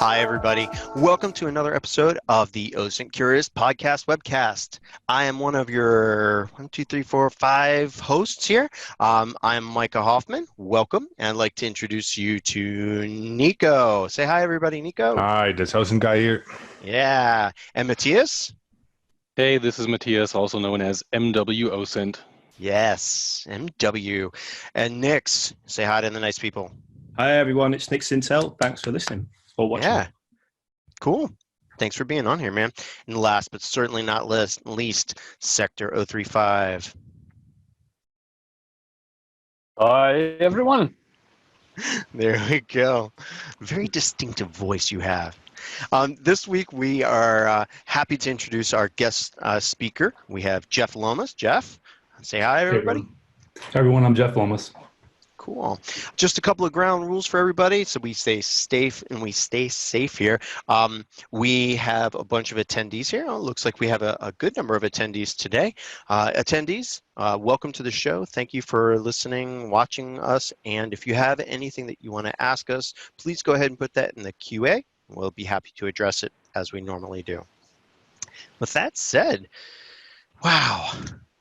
Hi, everybody. Welcome to another episode of the OSINT Curious Podcast Webcast. I am one of your 5 hosts here. I'm Micah Hoffman. Welcome. And I'd like to introduce you to Nico. Say hi, everybody. Nico. Hi, this OSINT guy here. Yeah. And Matthias? Hey, this is Matthias, also known as MwOsint. Yes, MW. And Nix. Say hi to the nice people. Hi, everyone. It's Nixintel. Thanks for listening or watching. Yeah. Cool. Thanks for being on here, man. And last but certainly not least, Sector 035. Hi, everyone. There we go. Very distinctive voice you have. This week we are happy to introduce our guest speaker. We have Jeff Lomas. Jeff, say hi, everybody. Hey, everyone, I'm Jeff Lomas. Cool. Just a couple of ground rules for everybody so we stay safe and we stay safe here. We have a bunch of attendees here. It looks like we have a good number of attendees today. Attendees, welcome to the show. Thank you for listening, watching us. And if you have anything that you want to ask us, please go ahead and put that in the QA. We'll be happy to address it as we normally do. With that said, wow.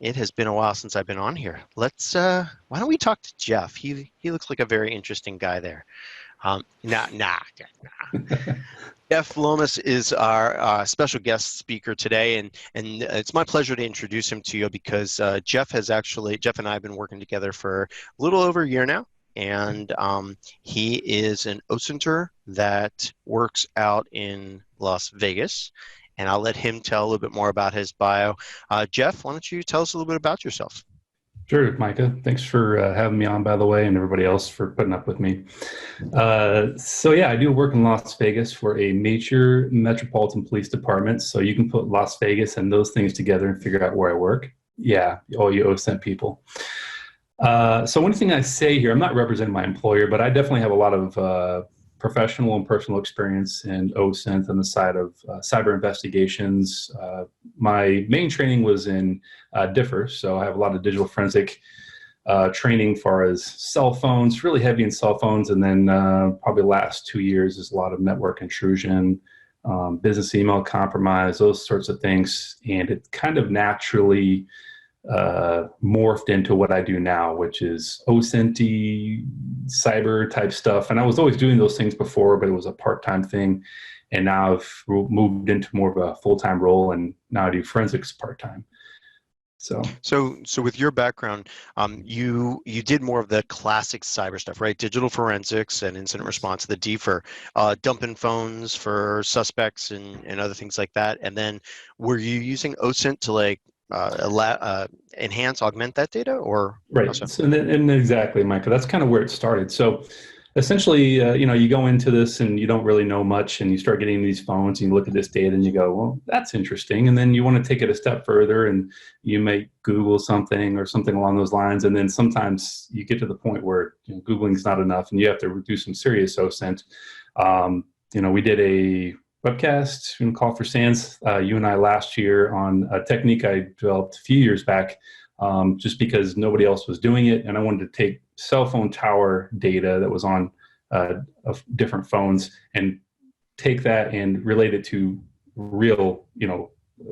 It has been a while since I've been on here. Let's, why don't we talk to Jeff? He looks like a very interesting guy there. Jeff Lomas is our special guest speaker today, and it's my pleasure to introduce him to you because Jeff and I have been working together for a little over a year now, and he is an OSINTer that works out in Las Vegas. And I'll let him tell a little bit more about his bio. Jeff, why don't you tell us a little bit about yourself? Sure, Micah. Thanks for having me on, by the way, and everybody else for putting up with me. So yeah, I do work in Las Vegas for a major metropolitan police department. So you can put Las Vegas and those things together and figure out where I work. Yeah, all you OSINT people. So one thing I say here, I'm not representing my employer, but I definitely have a lot of professional and personal experience in OSINT on the side of cyber investigations. My main training was in DIFR, so I have a lot of digital forensic training as far as cell phones, really heavy in cell phones, and then probably the last 2 years is a lot of network intrusion, business email compromise, those sorts of things, and it kind of naturally morphed into what I do now, which is OSINT-y, cyber type stuff. And I was always doing those things before, but it was a part-time thing. And now I've moved into more of a full-time role, and now I do forensics part-time. So with your background, you did more of the classic cyber stuff, right? Digital forensics and incident response, the DFR, dumping phones for suspects and other things like that. And then were you using OSINT to like enhance, augment that data, or right? So, and exactly, Micah. That's kind of where it started. So, essentially, you go into this and you don't really know much, and you start getting these phones, and you look at this data, and you go, "Well, that's interesting." And then you want to take it a step further, and you may Google something or something along those lines. And then sometimes you get to the point where Googling is not enough, and you have to do some serious OSINT. We did a Webcast and Call for Sands, you and I last year on a technique I developed a few years back, just because nobody else was doing it, and I wanted to take cell phone tower data that was on of different phones and take that and relate it to real,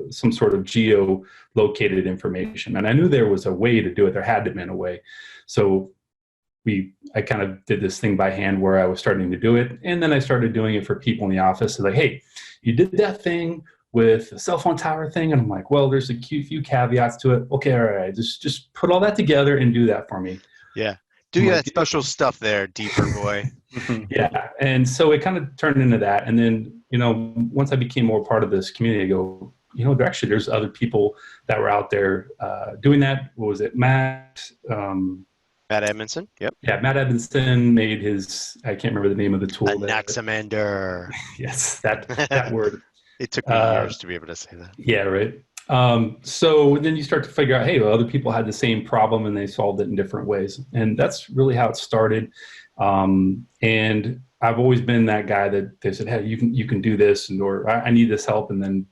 some sort of geo-located information. And I knew there was a way to do it. There had to have been a way. So I kind of did this thing by hand where I was starting to do it. And then I started doing it for people in the office. So like, hey, you did that thing with the cell phone tower thing. And I'm like, well, there's a few caveats to it. Okay, all right, just put all that together and do that for me. Yeah. Do you that special stuff there, deeper boy. Yeah. And so it kind of turned into that. And then, once I became more part of this community, I go, there's other people that were out there doing that. What was it? Matt Edmondson, yep. Yeah, Matt Edmondson made his, I can't remember the name of the tool. Anaximander. Yes, that word. It took me years to be able to say that. Yeah, right. So then you start to figure out, hey, well, other people had the same problem and they solved it in different ways. And that's really how it started. And I've always been that guy that they said, hey, you can do this, or I need this help. And then,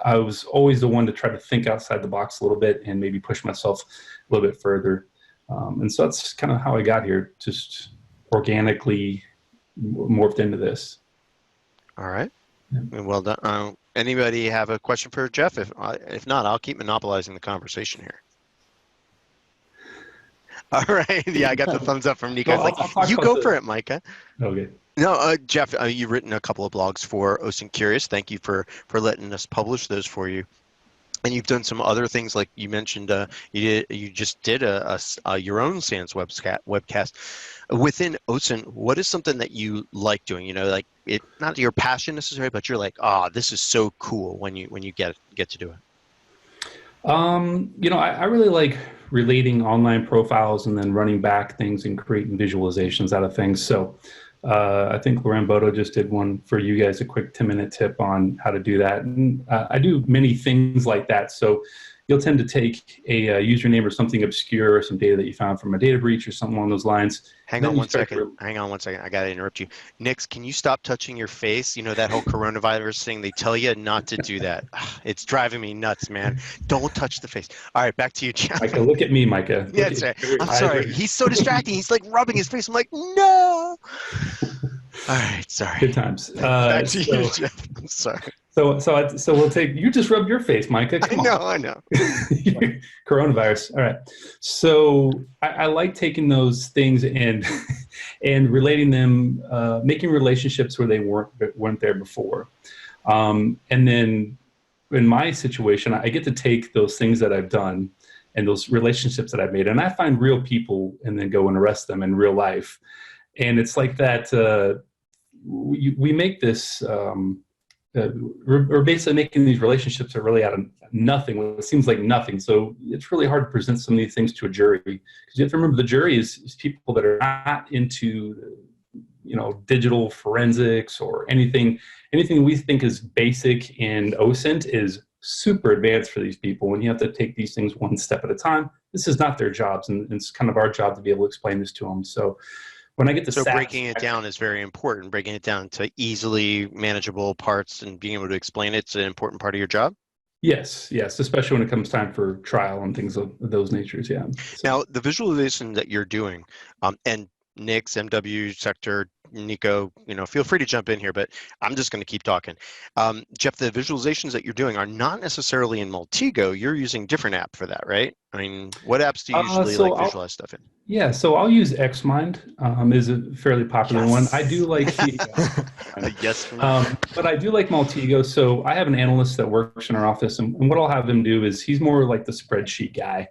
I was always the one to try to think outside the box a little bit and maybe push myself a little bit further. And so that's kind of how I got here, just organically morphed into this. All right. Yeah. Well done. Anybody have a question for Jeff? If not, I'll keep monopolizing the conversation here. All right. Yeah, I got the thumbs up from Nico. Well, I was I'll like, talk you about go for it, Micah. Okay. No, Jeff, you've written a couple of blogs for OSINT Curious. Thank you for letting us publish those for you. And you've done some other things, like you mentioned. You just did your own SANS webcast within OSINT. What is something that you like doing? You know, like it, not your passion necessarily, but you're like, this is so cool when you get to do it. You know, I really like relating online profiles and then running back things and creating visualizations out of things. So I think Loren Bodo just did one for you guys, a quick 10-minute tip on how to do that. And I do many things like that. So you'll tend to take a username or something obscure, or some data that you found from a data breach or something along those lines. Hang on one second. I got to interrupt you. Nix, can you stop touching your face? You know, that whole coronavirus thing, they tell you not to do that. It's driving me nuts, man. Don't touch the face. All right, back to you, Jeff. Micah, look at me, Micah. Yeah, that's right. I'm sorry. He's so distracting. He's like rubbing his face. I'm like, no. All right, sorry. Good times. Back to you, Jeff. I'm sorry. So we'll take, you just rubbed your face, Micah. Come on. I know. Coronavirus. All right. So I like taking those things and relating them, making relationships where they weren't there before. And then in my situation, I get to take those things that I've done and those relationships that I've made, and I find real people and then go and arrest them in real life. And it's like that, we make this, we're basically making these relationships that are really out of nothing. It seems like nothing. So it's really hard to present some of these things to a jury, because you have to remember the jury is people that are not into, digital forensics or anything we think is basic in OSINT is super advanced for these people. And you have to take these things one step at a time. This is not their jobs, and it's kind of our job to be able to explain this to them. So when I get to breaking it down is very important. Breaking it down to easily manageable parts and being able to explain it's an important part of your job. Yes, especially when it comes time for trial and things of those natures. Yeah. So. Now, the visualization that you're doing, and Nix, MW, Sector, Nico, feel free to jump in here, but I'm just going to keep talking. Jeff, the visualizations that you're doing are not necessarily in Maltego. You're using different app for that, right? I mean, what apps do you usually visualize stuff in? Yeah, so I'll use Xmind. Is a fairly popular one. I do like yes. But I do like Maltego. So I have an analyst that works in our office, and what I'll have him do is he's more like the spreadsheet guy.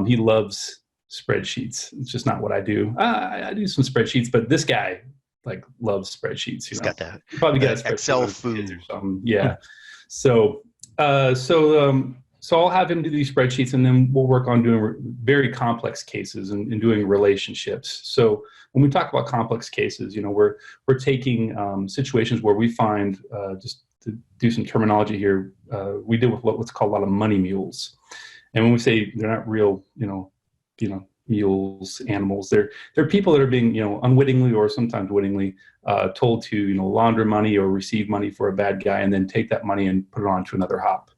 He loves spreadsheets. It's just not what I do. I do some spreadsheets, but this guy loves spreadsheets. He's got that. Probably got Excel food or something. Yeah. So I'll have him do these spreadsheets, and then we'll work on doing very complex cases and doing relationships. So when we talk about complex cases, we're taking situations where we find, just to do some terminology here, we deal with what's called a lot of money mules. And when we say they're not real, mules, animals, they're people that are being, unwittingly or sometimes wittingly told to, launder money or receive money for a bad guy, and then take that money and put it on to another hop.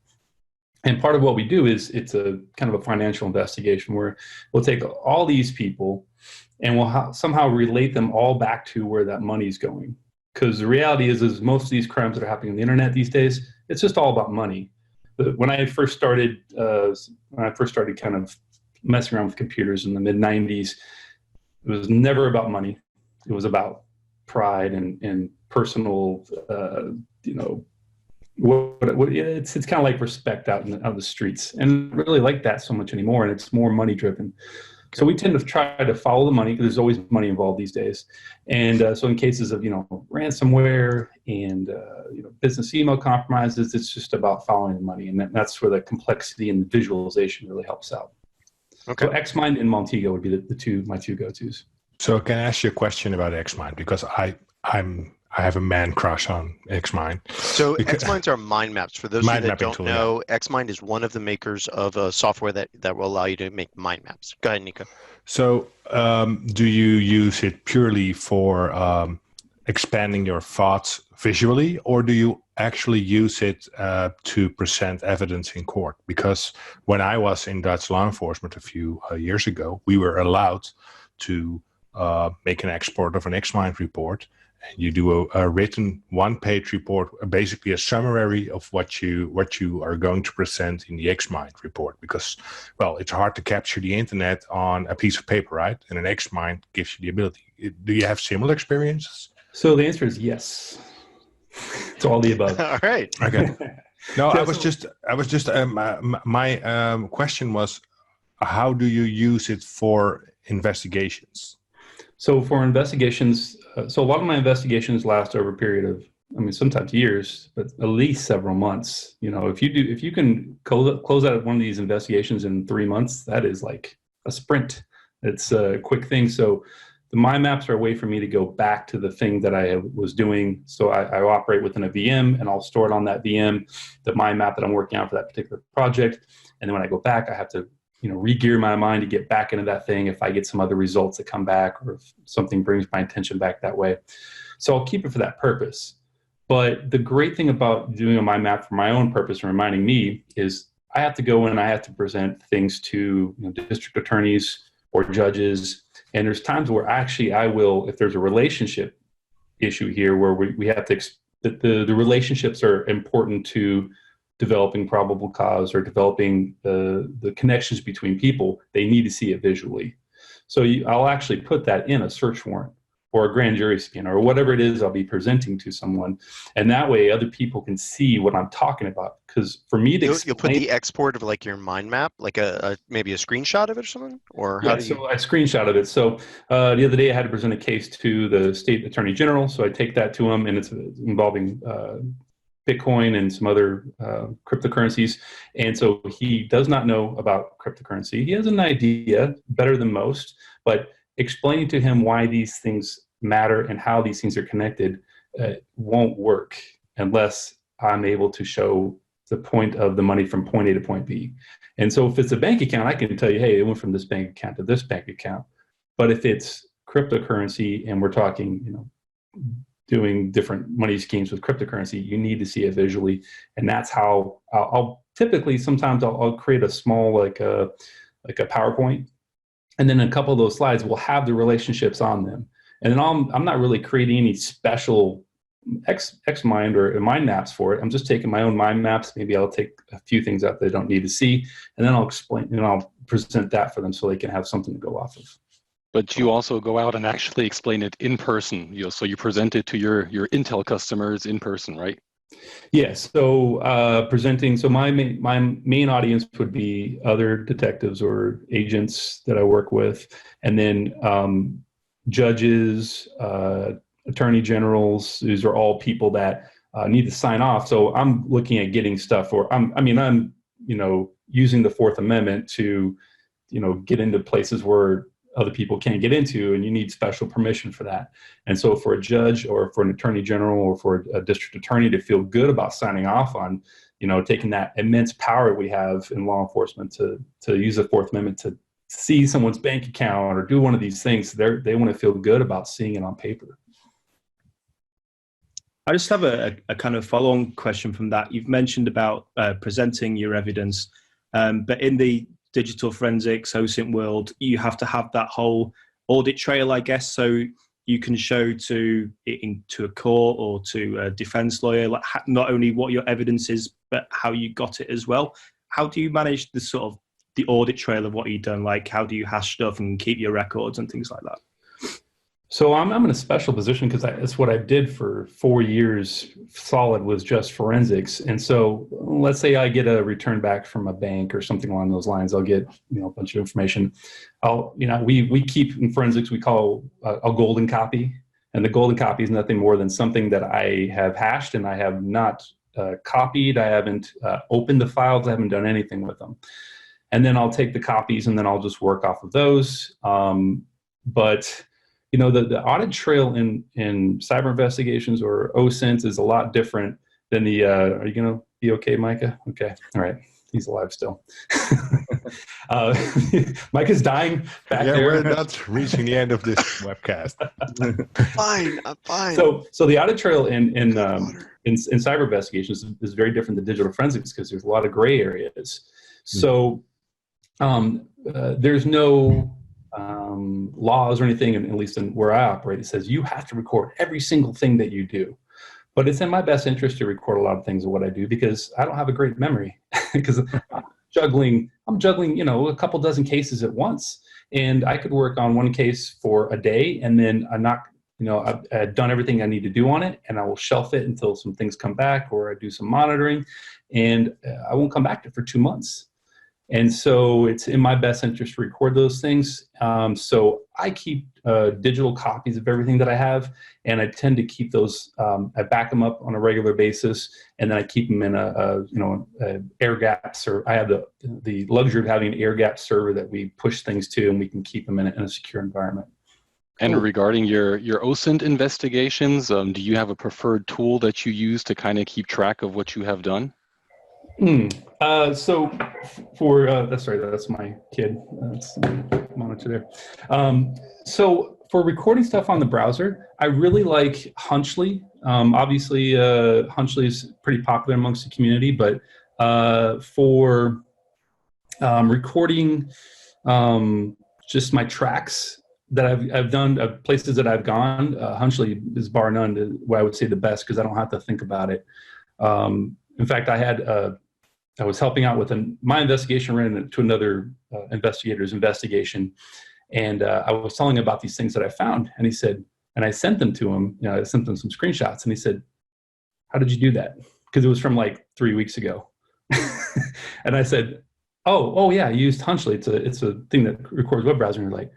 And part of what we do is it's a kind of a financial investigation where we'll take all these people and we'll somehow relate them all back to where that money's going. Because the reality is most of these crimes that are happening on the internet these days, it's just all about money. When I first started kind of messing around with computers in the mid-90s, it was never about money. It was about pride and personal, it's kind of like respect out in the streets, and I really like that so much anymore, and it's more money driven. So we tend to try to follow the money, because there's always money involved these days. And so in cases of ransomware and business email compromises, it's just about following the money, and that's where the complexity and the visualization really helps out. Okay. So Xmind and Maltego would be my two go-tos. So can I ask you a question about Xmind, because I have a man crush on Xmind. So Xminds are mind maps. For those of you that don't know, Xmind is one of the makers of a software that will allow you to make mind maps. Go ahead, Nico. So do you use it purely for expanding your thoughts visually, or do you actually use it to present evidence in court? Because when I was in Dutch law enforcement a few years ago, we were allowed to make an export of an Xmind report You do a written one-page report, basically a summary of what you are going to present in the Xmind report. Because, well, it's hard to capture the internet on a piece of paper, right? And an Xmind gives you the ability. Do you have similar experiences? So the answer is yes. It's all the above. All right. Okay. No, I was just my question was, how do you use it for investigations? So for investigations, so a lot of my investigations last over a period of, I mean, sometimes years, but at least several months. You know, if you can close out one of these investigations in 3 months, that is like a sprint. It's a quick thing. So the mind maps are a way for me to go back to the thing that I was doing. So I operate within a VM, and I'll store it on that VM, the mind map that I'm working on for that particular project. And then when I go back, I have to, you know, re-gear my mind to get back into that thing if I get some other results that come back, or if something brings my attention back that way. So I'll keep it for that purpose. But the great thing about doing a mind map for my own purpose and reminding me is I have to go and I have to present things to, you know, district attorneys or judges. And there's times where actually I will, if there's a relationship issue here where we have to, the relationships are important to developing probable cause or developing the connections between people, they need to see it visually. So I'll actually put that in a search warrant or a grand jury subpoena or whatever it is I'll be presenting to someone. And that way other people can see what I'm talking about. Because for me to You'll put the export of like your mind map, like maybe a screenshot of it or something? Or how yeah, do you... so I screenshot of it. So the other day I had to present a case to the state attorney general. So I take that to him, and it's involving Bitcoin and some other cryptocurrencies. And so he does not know about cryptocurrency. He has an idea, better than most, but explaining to him why these things matter and how these things are connected won't work unless I'm able to show the point of the money from point A to point B. And so if it's a bank account, I can tell you, hey, it went from this bank account to this bank account. But if it's cryptocurrency and we're talking, you know, doing different money schemes with cryptocurrency, you need to see it visually. And that's how I'll typically, sometimes I'll create a small, like a PowerPoint. And then a couple of those slides will have the relationships on them. And then I'm not really creating any special Xmind or mind maps for it. I'm just taking my own mind maps. Maybe I'll take a few things out they don't need to see, and then I'll explain, and I'll present that for them so they can have something to go off of. But you also go out and actually explain it in person. You know, so you present it to your Intel customers in person, right? Yes. So presenting. So my main audience would be other detectives or agents that I work with, and then judges, attorney generals. These are all people that need to sign off. So I'm looking at getting stuff, or I'm you know, using the Fourth Amendment to, you know, get into places where other people can't get into, and you need special permission for that. And so for a judge or for an attorney general or for a district attorney to feel good about signing off on, you know, taking that immense power we have in law enforcement to use the Fourth Amendment to see someone's bank account or do one of these things, they want to feel good about seeing it on paper. I just have a kind of follow-on question from that. You've mentioned about presenting your evidence, but in the digital forensics OSINT world, you have to have that whole audit trail, I guess, so you can show to a court or to a defense lawyer, like not only what your evidence is, but how you got it as well. How do you manage the sort of the audit trail of what you've done? Like, how do you hash stuff and keep your records and things like that? So I'm in a special position because it's what I did for 4 years solid, was just forensics. And so let's say I get a return back from a bank or something along those lines. I'll get, you know, a bunch of information. We keep in forensics, we call a golden copy. And the golden copy is nothing more than something that I have hashed and I have not copied. I haven't opened the files. I haven't done anything with them. And then I'll take the copies and then I'll just work off of those. But you know, the audit trail in cyber investigations or OSINT is a lot different than the, are you going to be okay, Micah? Okay. All right. He's alive still. Micah's dying back there. We're not reaching the end of this webcast. I'm fine. So the audit trail in cyber investigations is very different than digital forensics because there's a lot of gray areas. So there's no laws or anything, and at least in where I operate, it says you have to record every single thing that you do. But it's in my best interest to record a lot of things of what I do because I don't have a great memory because I'm juggling, a couple dozen cases at once. And I could work on one case for a day and then I've done everything I need to do on it, and I will shelf it until some things come back or I do some monitoring, and I won't come back to it for 2 months. And so it's in my best interest to record those things. So I keep digital copies of everything that I have, and I tend to keep those. I back them up on a regular basis, and then I keep them in a air gap server. I have the luxury of having an air gap server that we push things to, and we can keep them in a secure environment. And regarding your OSINT investigations, do you have a preferred tool that you use to kind of keep track of what you have done? So that's my kid. That's the monitor there. So for recording stuff on the browser, I really like Hunchly. Obviously, Hunchly is pretty popular amongst the community, but for recording just my tracks that I've done, places that I've gone, Hunchly is bar none what I would say the best because I don't have to think about it. In fact, I was helping out with my investigation ran into another investigator's investigation, and I was telling him about these things that I found, and he said, and I sent them to him. I sent him some screenshots, and he said, "How did you do that?" Because it was from like 3 weeks ago, and I said, "Oh yeah, I used Hunchly. It's a thing that records web browser." And you're like,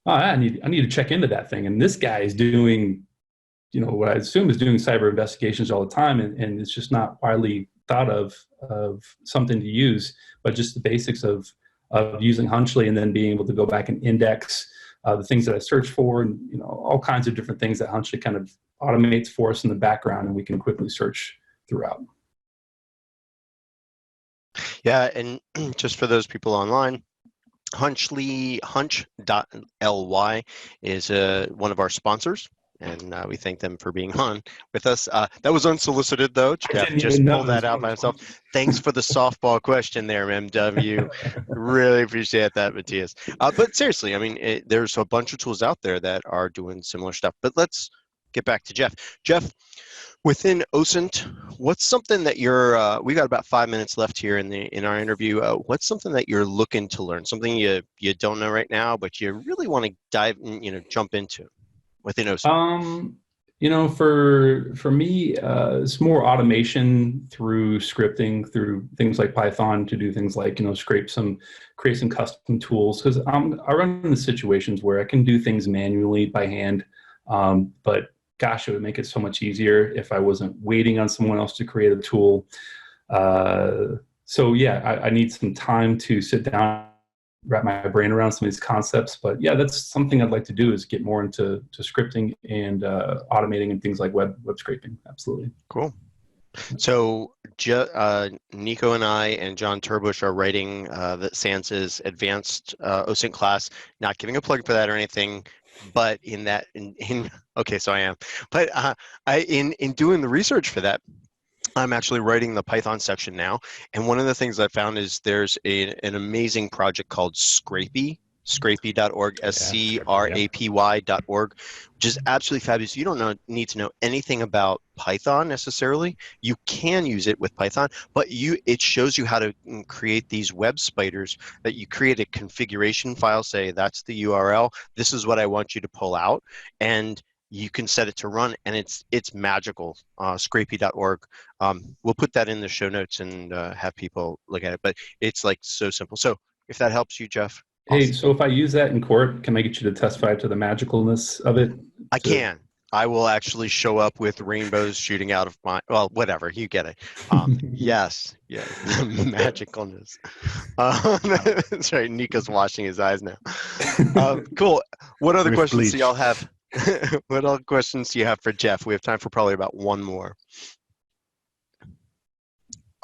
"Oh, I need to check into that thing." And this guy is doing, what I assume is doing cyber investigations all the time, and it's just not widely thought of something to use, but just the basics of using Hunchly and then being able to go back and index the things that I search for, and all kinds of different things that Hunchly kind of automates for us in the background, and we can quickly search throughout. Yeah, and just for those people online, Hunchly, hunch.ly is one of our sponsors, and we thank them for being on with us. That was unsolicited, though. Jeff just pulled that out by himself. Thanks for the softball question there, MW. Really appreciate that, Matthias. But seriously, I mean, there's a bunch of tools out there that are doing similar stuff. But let's get back to Jeff. Jeff, within OSINT, what's something that you're, we got about 5 minutes left here in our interview. What's something that you're looking to learn? Something you don't know right now, but you really want to jump into within OSINT? For me, it's more automation through scripting, through things like Python to do things like, create some custom tools. Because I run into situations where I can do things manually by hand, but gosh, it would make it so much easier if I wasn't waiting on someone else to create a tool. So yeah, I need some time to sit down, wrap my brain around some of these concepts. But yeah, that's something I'd like to do, is get more into scripting and automating and things like web scraping. Absolutely. Cool. So Nico and I and John Turbush are writing the SANS's advanced OSINT class. Not giving a plug for that or anything, but okay, so I am. But in doing the research for that, I'm actually writing the Python section now, and one of the things I found is there's an amazing project called Scrapy, scrapy.org, scrapy.org, which is absolutely fabulous. You don't need to know anything about Python necessarily. You can use it with Python, but it shows you how to create these web spiders that you create a configuration file, say that's the URL, this is what I want you to pull out, and you can set it to run, and it's magical. Scrapy.org. We'll put that in the show notes and have people look at it, but it's like so simple. So if that helps you, Jeff. Hey, awesome. So if I use that in court, can I get you to testify to the magicalness of it? I can. I will actually show up with rainbows shooting out of my, well, whatever, you get it. Yes, yeah, magicalness. That's right, Nico's washing his eyes now. Cool. What other questions do y'all have? What other questions do you have for Jeff? We have time for probably about one more.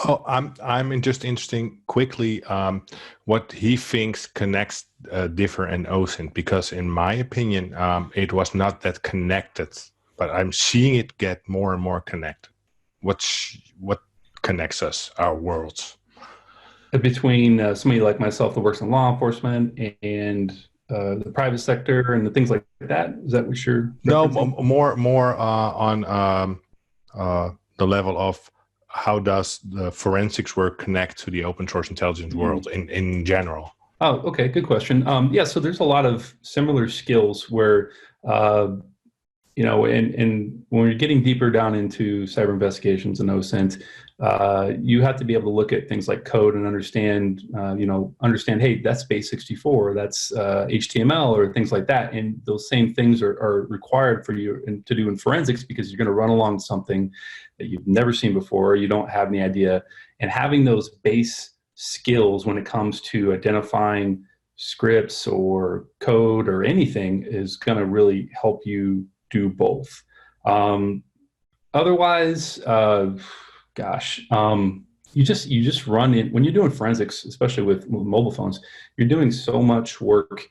Oh, I'm just interested quickly what he thinks connects Differ and OSINT, because in my opinion, it was not that connected, but I'm seeing it get more and more connected. What connects us, our worlds? Between somebody like myself that works in law enforcement and the private sector and the things like that? Is that what you're No, referencing? more on the level of how does the forensics work connect to the open source intelligence world in general? Oh, okay, good question. Yeah, so there's a lot of similar skills where, and when we're getting deeper down into cyber investigations and OSINT, you have to be able to look at things like code and understand, hey, that's base 64, that's HTML or things like that. And those same things are required for you to do in forensics because you're going to run along something that you've never seen before, you don't have any idea. And having those base skills when it comes to identifying scripts or code or anything is going to really help you do both. Otherwise, you just run in when you're doing forensics, especially with mobile phones. You're doing so much work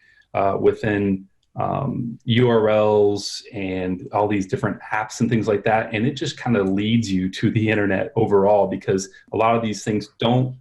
within URLs and all these different apps and things like that, and it just kind of leads you to the internet overall because a lot of these things don't.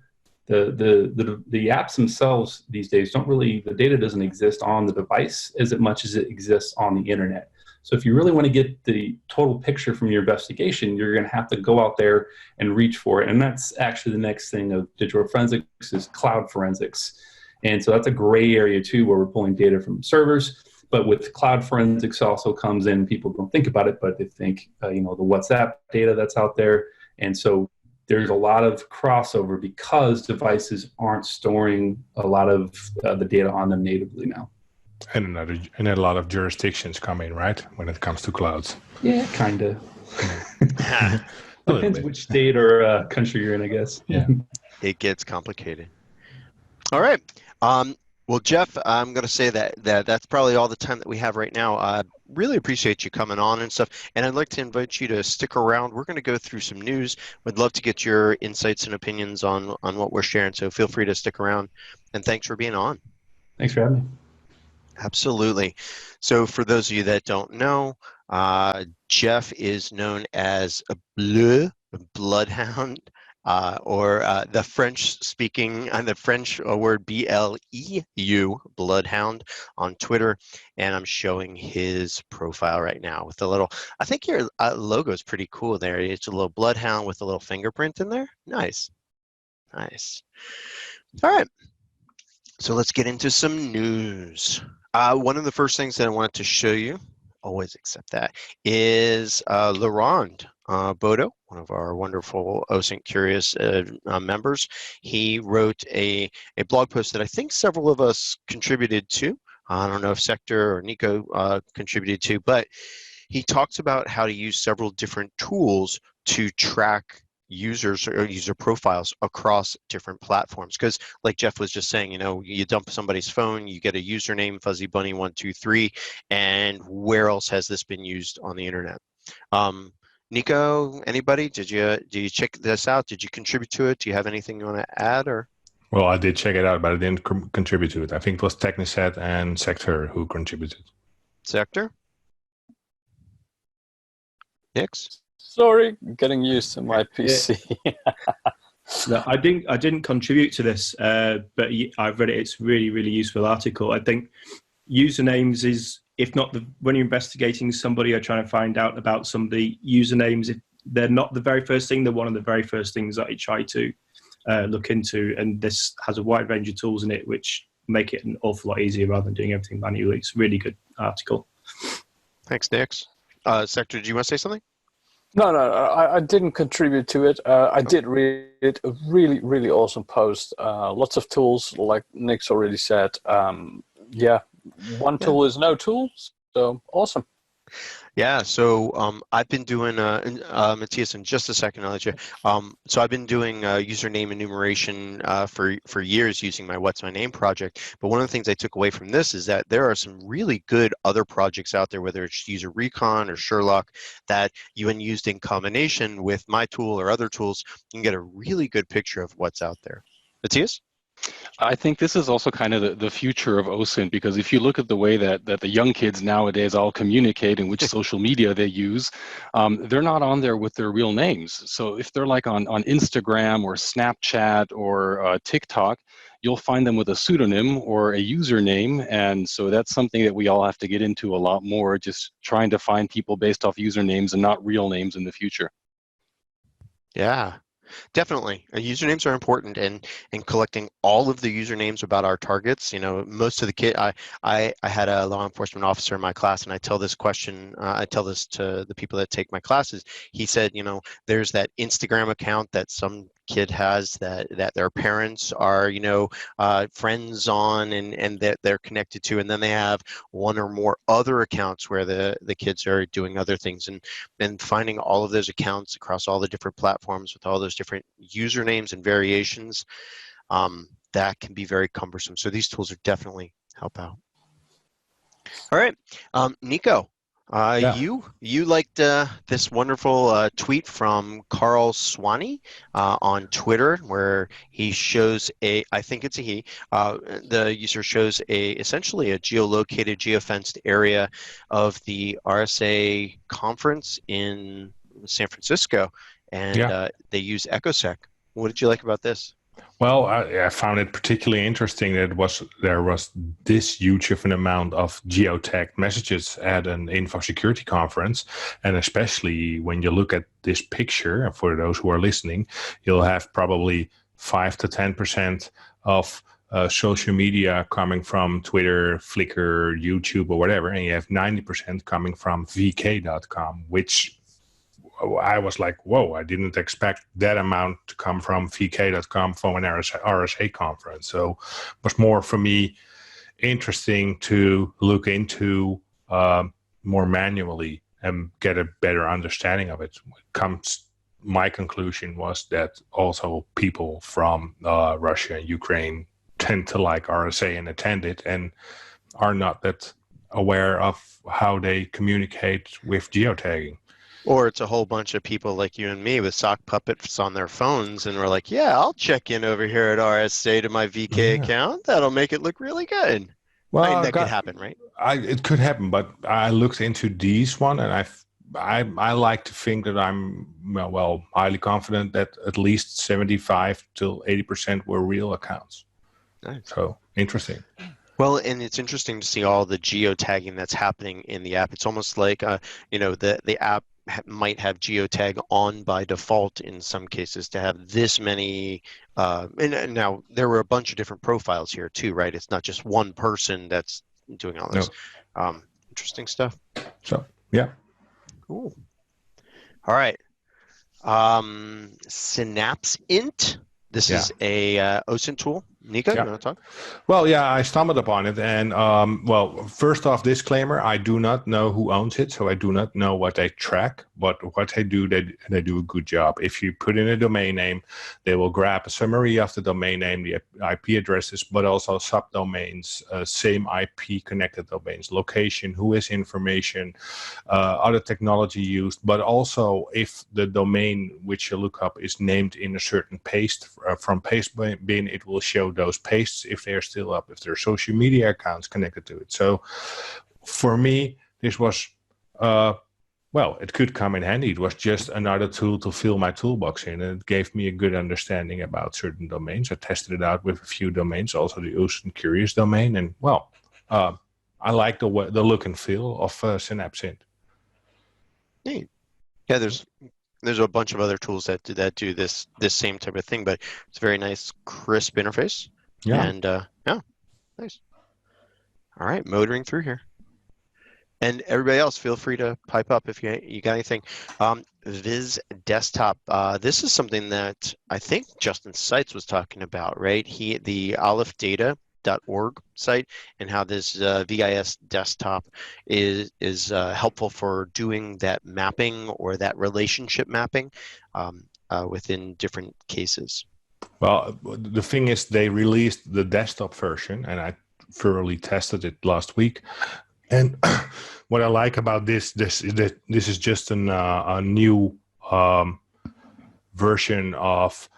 The apps themselves these days don't really. The data doesn't exist on the device as much as it exists on the internet. So if you really want to get the total picture from your investigation, you're going to have to go out there and reach for it. And that's actually the next thing of digital forensics is cloud forensics. And so that's a gray area too, where we're pulling data from servers. But with cloud forensics also comes in, people don't think about it, but they think, the WhatsApp data that's out there. And so there's a lot of crossover because devices aren't storing a lot of the data on them natively now. And a lot of jurisdictions come in, right, when it comes to clouds. Yeah, kind of. Depends which state or country you're in, I guess. Yeah. It gets complicated. All right. Well, Jeff, I'm going to say that's probably all the time that we have right now. I really appreciate you coming on and stuff, and I'd like to invite you to stick around. We're going to go through some news. We'd love to get your insights and opinions on what we're sharing, so feel free to stick around, and thanks for being on. Thanks for having me. Absolutely. So for those of you that don't know, Jeff is known as a bloodhound, or the French-speaking, the French word B-L-E-U, bloodhound, on Twitter, and I'm showing his profile right now with a little. I think your logo is pretty cool there. It's a little bloodhound with a little fingerprint in there. Nice, nice. All right. So let's get into some news. One of the first things that I wanted to show you, always accept that, is Laurent Bodo, one of our wonderful OSINT Curious members. He wrote a blog post that I think several of us contributed to. I don't know if Sector or Nico contributed to, but he talks about how to use several different tools to track users or user profiles across different platforms, because like Jeff was just saying, you dump somebody's phone, you get a username fuzzybunny123, and where else has this been used on the internet? Nico, anybody, did you check this out? Did you contribute to it? Do you have anything you want to add? Or Well, I did check it out, but I didn't contribute to it. I think it was Techniset and Sector who contributed. Sector? Nix? Sorry, getting used to my PC. No, I didn't contribute to this, but I've read it. It's a really, really useful article. I think usernames is, if not when you're investigating somebody or trying to find out about somebody, usernames, if they're not the very first thing, they're one of the very first things that I try to look into. And this has a wide range of tools in it, which make it an awful lot easier rather than doing everything manually. It's a really good article. Thanks, Nix. Sector, do you want to say something? No, I didn't contribute to it. I did read it. A really, really awesome post. Lots of tools, like Nick's already said. Yeah, one tool is no tool, so awesome. Yeah, so I've been doing, Matthias, in just a second, I'll let you. So I've been doing username enumeration for years using my What's My Name project. But one of the things I took away from this is that there are some really good other projects out there, whether it's User Recon or Sherlock, that when used in combination with my tool or other tools, you can get a really good picture of what's out there. Matthias? I think this is also kind of the future of OSINT, because if you look at the way that the young kids nowadays all communicate and which social media they use, they're not on there with their real names. So if they're like on Instagram or Snapchat or TikTok, you'll find them with a pseudonym or a username. And so that's something that we all have to get into a lot more, just trying to find people based off usernames and not real names in the future. Yeah. Definitely. Usernames are important, and collecting all of the usernames about our targets. You know, most of the I had a law enforcement officer in my class, and I tell this question, I tell this to the people that take my classes. He said, you know, there's that Instagram account that some kid has that their parents are, you know, friends on and that they're connected to, and then they have one or more other accounts where the kids are doing other things, and finding all of those accounts across all the different platforms with all those different usernames and variations, that can be very cumbersome. So these tools are definitely help out. All right, Nico, you liked this wonderful tweet from Carl Swanee on Twitter, where he shows I think it's a he, the user shows essentially a geolocated, geofenced area of the RSA conference in San Francisco, and they use EchoSec. What did you like about this? Well, I found it particularly interesting that there was this huge of an amount of geotagged messages at an info security conference, and especially when you look at this picture, for those who are listening, you'll have probably 5 to 10% of social media coming from Twitter, Flickr, YouTube, or whatever, and you have 90% coming from vk.com, which I was like, whoa, I didn't expect that amount to come from vk.com from an RSA conference. So it was more for me interesting to look into more manually and get a better understanding of it. My conclusion was that also people from Russia and Ukraine tend to like RSA and attend it and are not that aware of how they communicate with geotagging. Or it's a whole bunch of people like you and me with sock puppets on their phones, and we're like, yeah, I'll check in over here at RSA to my VK account. That'll make it look really good. Well, I mean, that could happen, right? It could happen, but I looked into these one, and I like to think that I'm highly confident that at least 75 to 80% were real accounts. Nice. So interesting. Well, and it's interesting to see all the geotagging that's happening in the app. It's almost like, you know, the app might have geotag on by default in some cases to have this many. And now there were a bunch of different profiles here too, right? It's not just one person that's doing all this. No. Interesting stuff. So, yeah. Cool. All right. SynapseInt. This is a OSINT tool. Nico, you want to talk? Well, yeah, I stumbled upon it. And, first off, disclaimer, I do not know who owns it, so I do not know what they track. But what they do, they do a good job. If you put in a domain name, they will grab a summary of the domain name, the IP addresses, but also subdomains, same IP connected domains, location, who is information, other technology used, but also if the domain which you look up is named in a certain paste from Pastebin, it will show those pastes if they're still up, if there are social media accounts connected to it. So for me, this was, it could come in handy. It was just another tool to fill my toolbox in, and it gave me a good understanding about certain domains. I tested it out with a few domains, also the OSINT Curious domain, and I like the look and feel of SynapseInt. Neat. Yeah, there's a bunch of other tools that do this same type of thing, but it's a very nice, crisp interface. Yeah. And nice. All right, motoring through here. And everybody else, feel free to pipe up if you got anything. Viz Desktop. This is something that I think Justin Seitz was talking about, right? The alephdata.org site, and how this VIS desktop is helpful for doing that mapping or that relationship mapping within different cases. Well, the thing is, they released the desktop version, and I thoroughly tested it last week. And what I like about this is that this is just a new version of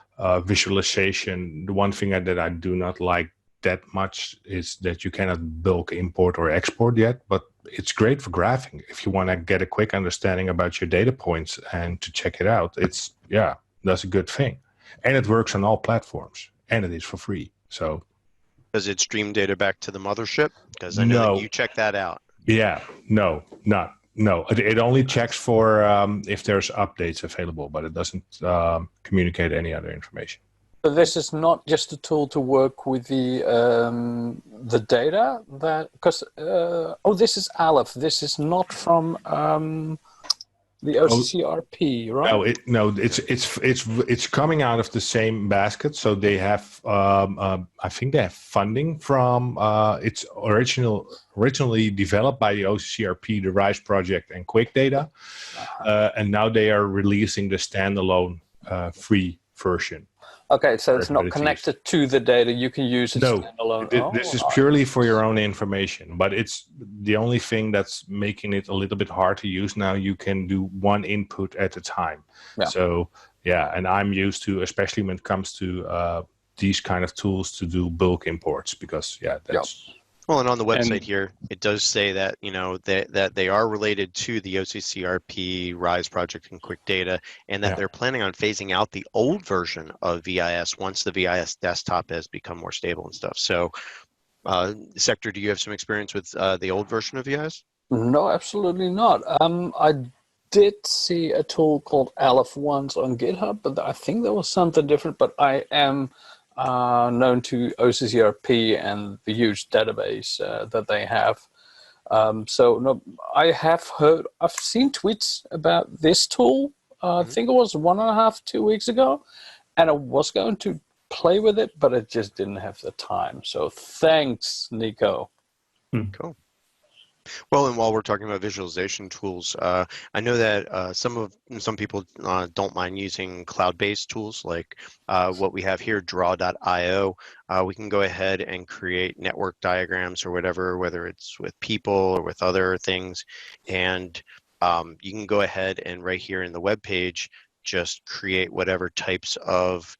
visualization. The one thing that I do not like that much is that you cannot bulk import or export yet, but it's great for graphing. If you want to get a quick understanding about your data points and to check it out, that's a good thing. And it works on all platforms, and it is for free. So does it stream data back to the mothership? Because I know that you check that out. Yeah, no. It only checks for if there's updates available, but it doesn't communicate any other information. So this is not just a tool to work with the data that, because this is Aleph. This is not from the OCCRP, right? No, it's coming out of the same basket. So they have, I think they have funding from. It's originally developed by the OCCRP, the RISE project, and Quick Data, and now they are releasing the standalone free version. Okay, so it's not connected to the data. You can use it standalone. This is purely for your own information, but it's the only thing that's making it a little bit hard to use now. You can do one input at a time. Yeah. So, and I'm used to, especially when it comes to these kind of tools, to do bulk imports because, that's... Well, and on the website here, it does say that, that they are related to the OCCRP, RISE project, and Quick Data, and that they're planning on phasing out the old version of VIS once the VIS desktop has become more stable and stuff. So, Sector, do you have some experience with the old version of VIS? No, absolutely not. I did see a tool called Aleph once on GitHub, but I think there was something different, but I am... known to OCCRP and the huge database that they have. I've seen tweets about this tool. I think it was 1.5, 2 weeks ago, and I was going to play with it, but I just didn't have the time. So thanks, Nico. Cool. Well, and while we're talking about visualization tools, I know that some people don't mind using cloud-based tools like what we have here, draw.io. We can go ahead and create network diagrams or whatever, whether it's with people or with other things. And you can go ahead and right here in the web page, just create whatever types of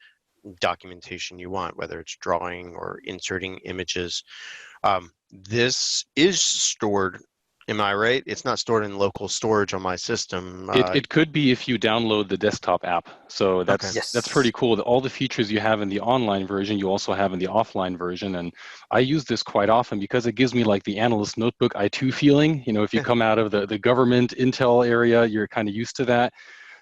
documentation you want, whether it's drawing or inserting images. This is stored, am I right? It's not stored in local storage on my system. It could be if you download the desktop app. So that's pretty cool. All the features you have in the online version, you also have in the offline version. And I use this quite often because it gives me like the Analyst Notebook i2 feeling. If you come out of the government Intel area, you're kind of used to that.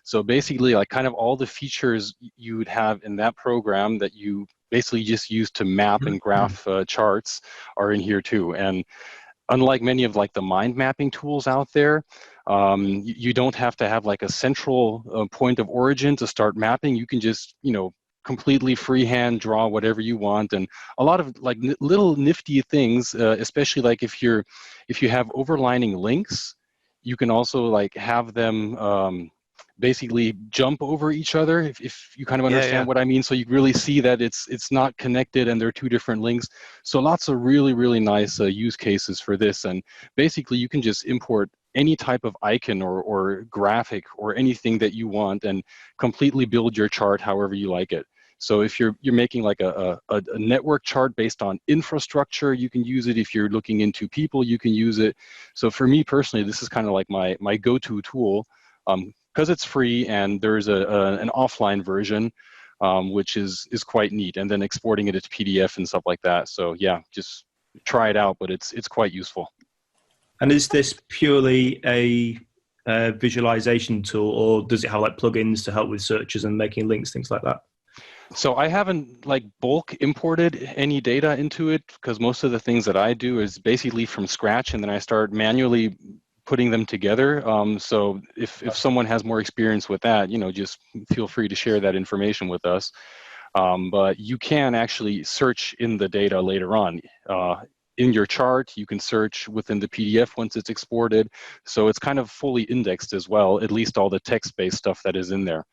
So basically, like kind of all the features you would have in that program that you basically just use to map and graph charts are in here too. And unlike many of like the mind mapping tools out there, you don't have to have like a central point of origin to start mapping. You can just, completely freehand draw whatever you want, and a lot of like little nifty things, especially like if you have overlining links, you can also like have them basically jump over each other, if you kind of understand what I mean. So you really see that it's not connected and they're two different links. So lots of really, really nice use cases for this. And basically you can just import any type of icon or graphic or anything that you want and completely build your chart however you like it. So if you're making like a network chart based on infrastructure, you can use it. If you're looking into people, you can use it. So for me personally, this is kind of like my go-to tool. Because it's free, and there's an offline version, which is quite neat, and then exporting it as PDF and stuff like that. So yeah, just try it out, but it's quite useful. And is this purely a visualization tool, or does it have like plugins to help with searches and making links, things like that? So I haven't like bulk imported any data into it, because most of the things that I do is basically from scratch, and then I start manually putting them together. So if someone has more experience with that, just feel free to share that information with us. But you can actually search in the data later on. In your chart, you can search within the PDF once it's exported. So it's kind of fully indexed as well, at least all the text-based stuff that is in there.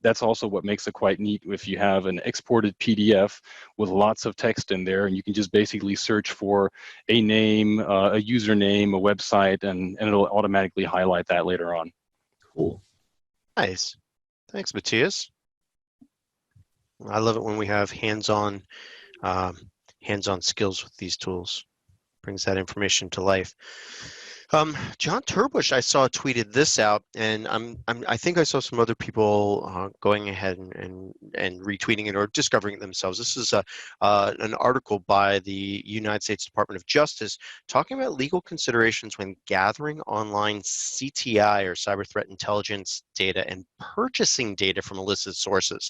That's also what makes it quite neat if you have an exported PDF with lots of text in there, and you can just basically search for a name, a username, a website, and it'll automatically highlight that later on. Cool. Nice. Thanks, Matthias. I love it when we have hands-on skills with these tools. Brings that information to life. John Turbush, I saw tweeted this out, and I think I saw some other people going ahead and retweeting it or discovering it themselves. This is an article by the United States Department of Justice talking about legal considerations when gathering online CTI or cyber threat intelligence data and purchasing data from illicit sources.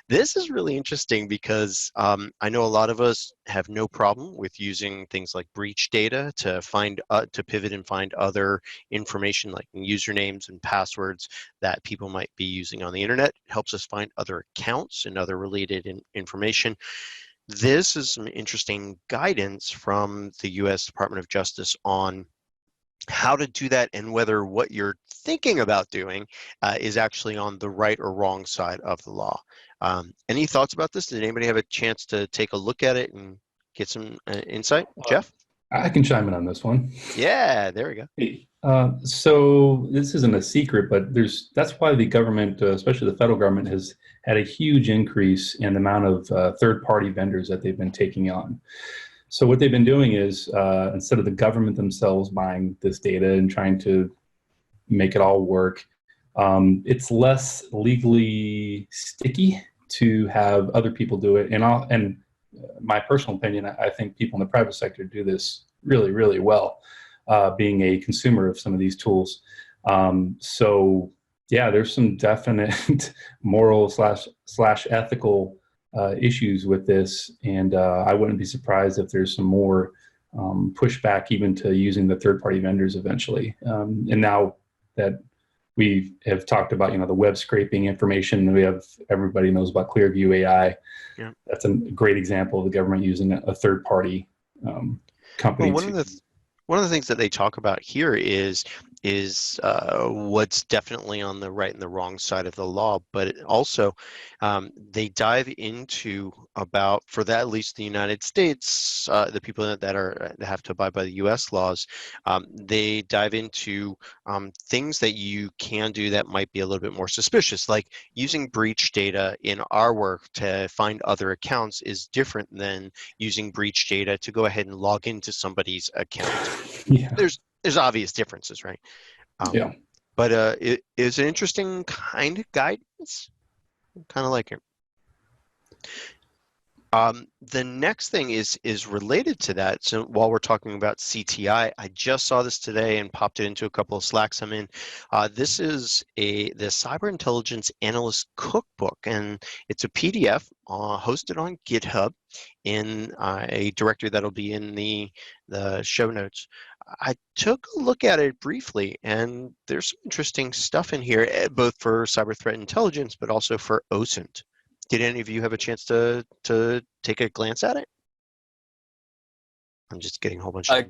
This is really interesting because I know a lot of us have no problem with using things like breach data to find to pivot and find other information like usernames and passwords that people might be using on the internet. It helps us find other accounts and other related information. This is some interesting guidance from the U.S. Department of Justice on how to do that and whether what you're thinking about doing is actually on the right or wrong side of the law. Any thoughts about this? Did anybody have a chance to take a look at it and get some insight? Jeff? I can chime in on this one. Yeah, there we go. Hey, so this isn't a secret, but that's why the government, especially the federal government, has had a huge increase in the amount of third-party vendors that they've been taking on. So what they've been doing is instead of the government themselves buying this data and trying to make it all work, it's less legally sticky to have other people do it. And my personal opinion, I think people in the private sector do this really, really well, being a consumer of some of these tools. So yeah, there's some definite moral slash ethical issues with this, and I wouldn't be surprised if there's some more pushback even to using the third-party vendors eventually. And now that we have talked about, the web scraping information, everybody knows about Clearview AI. Yeah. That's a great example of the government using a third-party company. Well, one of the things that they talk about here is what's definitely on the right and the wrong side of the law, but also they dive into about, for that, at least the United States, the people that have to abide by the U.S. laws, they dive into things that you can do that might be a little bit more suspicious, like using breach data in our work to find other accounts is different than using breach data to go ahead and log into somebody's account. Yeah. There's obvious differences, right? Yeah. But it is an interesting kind of guidance. Kind of like it. The next thing is related to that. So while we're talking about CTI, I just saw this today and popped it into a couple of Slacks I'm in. This is the Cyber Intelligence Analyst Cookbook, and it's a PDF hosted on GitHub in a directory that'll be in the show notes. I took a look at it briefly, and there's some interesting stuff in here, both for cyber threat intelligence, but also for OSINT. Did any of you have a chance to take a glance at it? I'm just getting a whole bunch of...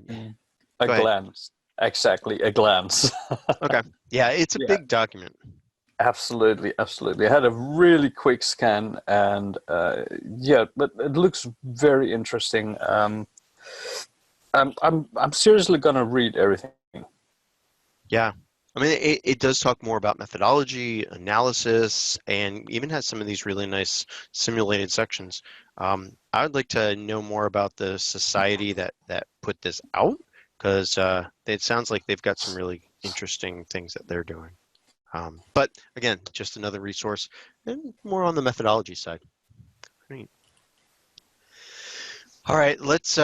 A glance. Exactly, a glance. Okay. Yeah, it's a big document. Absolutely, absolutely. I had a really quick scan, and yeah, but it looks very interesting. I'm seriously gonna read everything. Yeah. I mean, it does talk more about methodology, analysis, and even has some of these really nice simulated sections. I would like to know more about the society that put this out, because it sounds like they've got some really interesting things that they're doing. But again, just another resource, and more on the methodology side. Great. All right, let's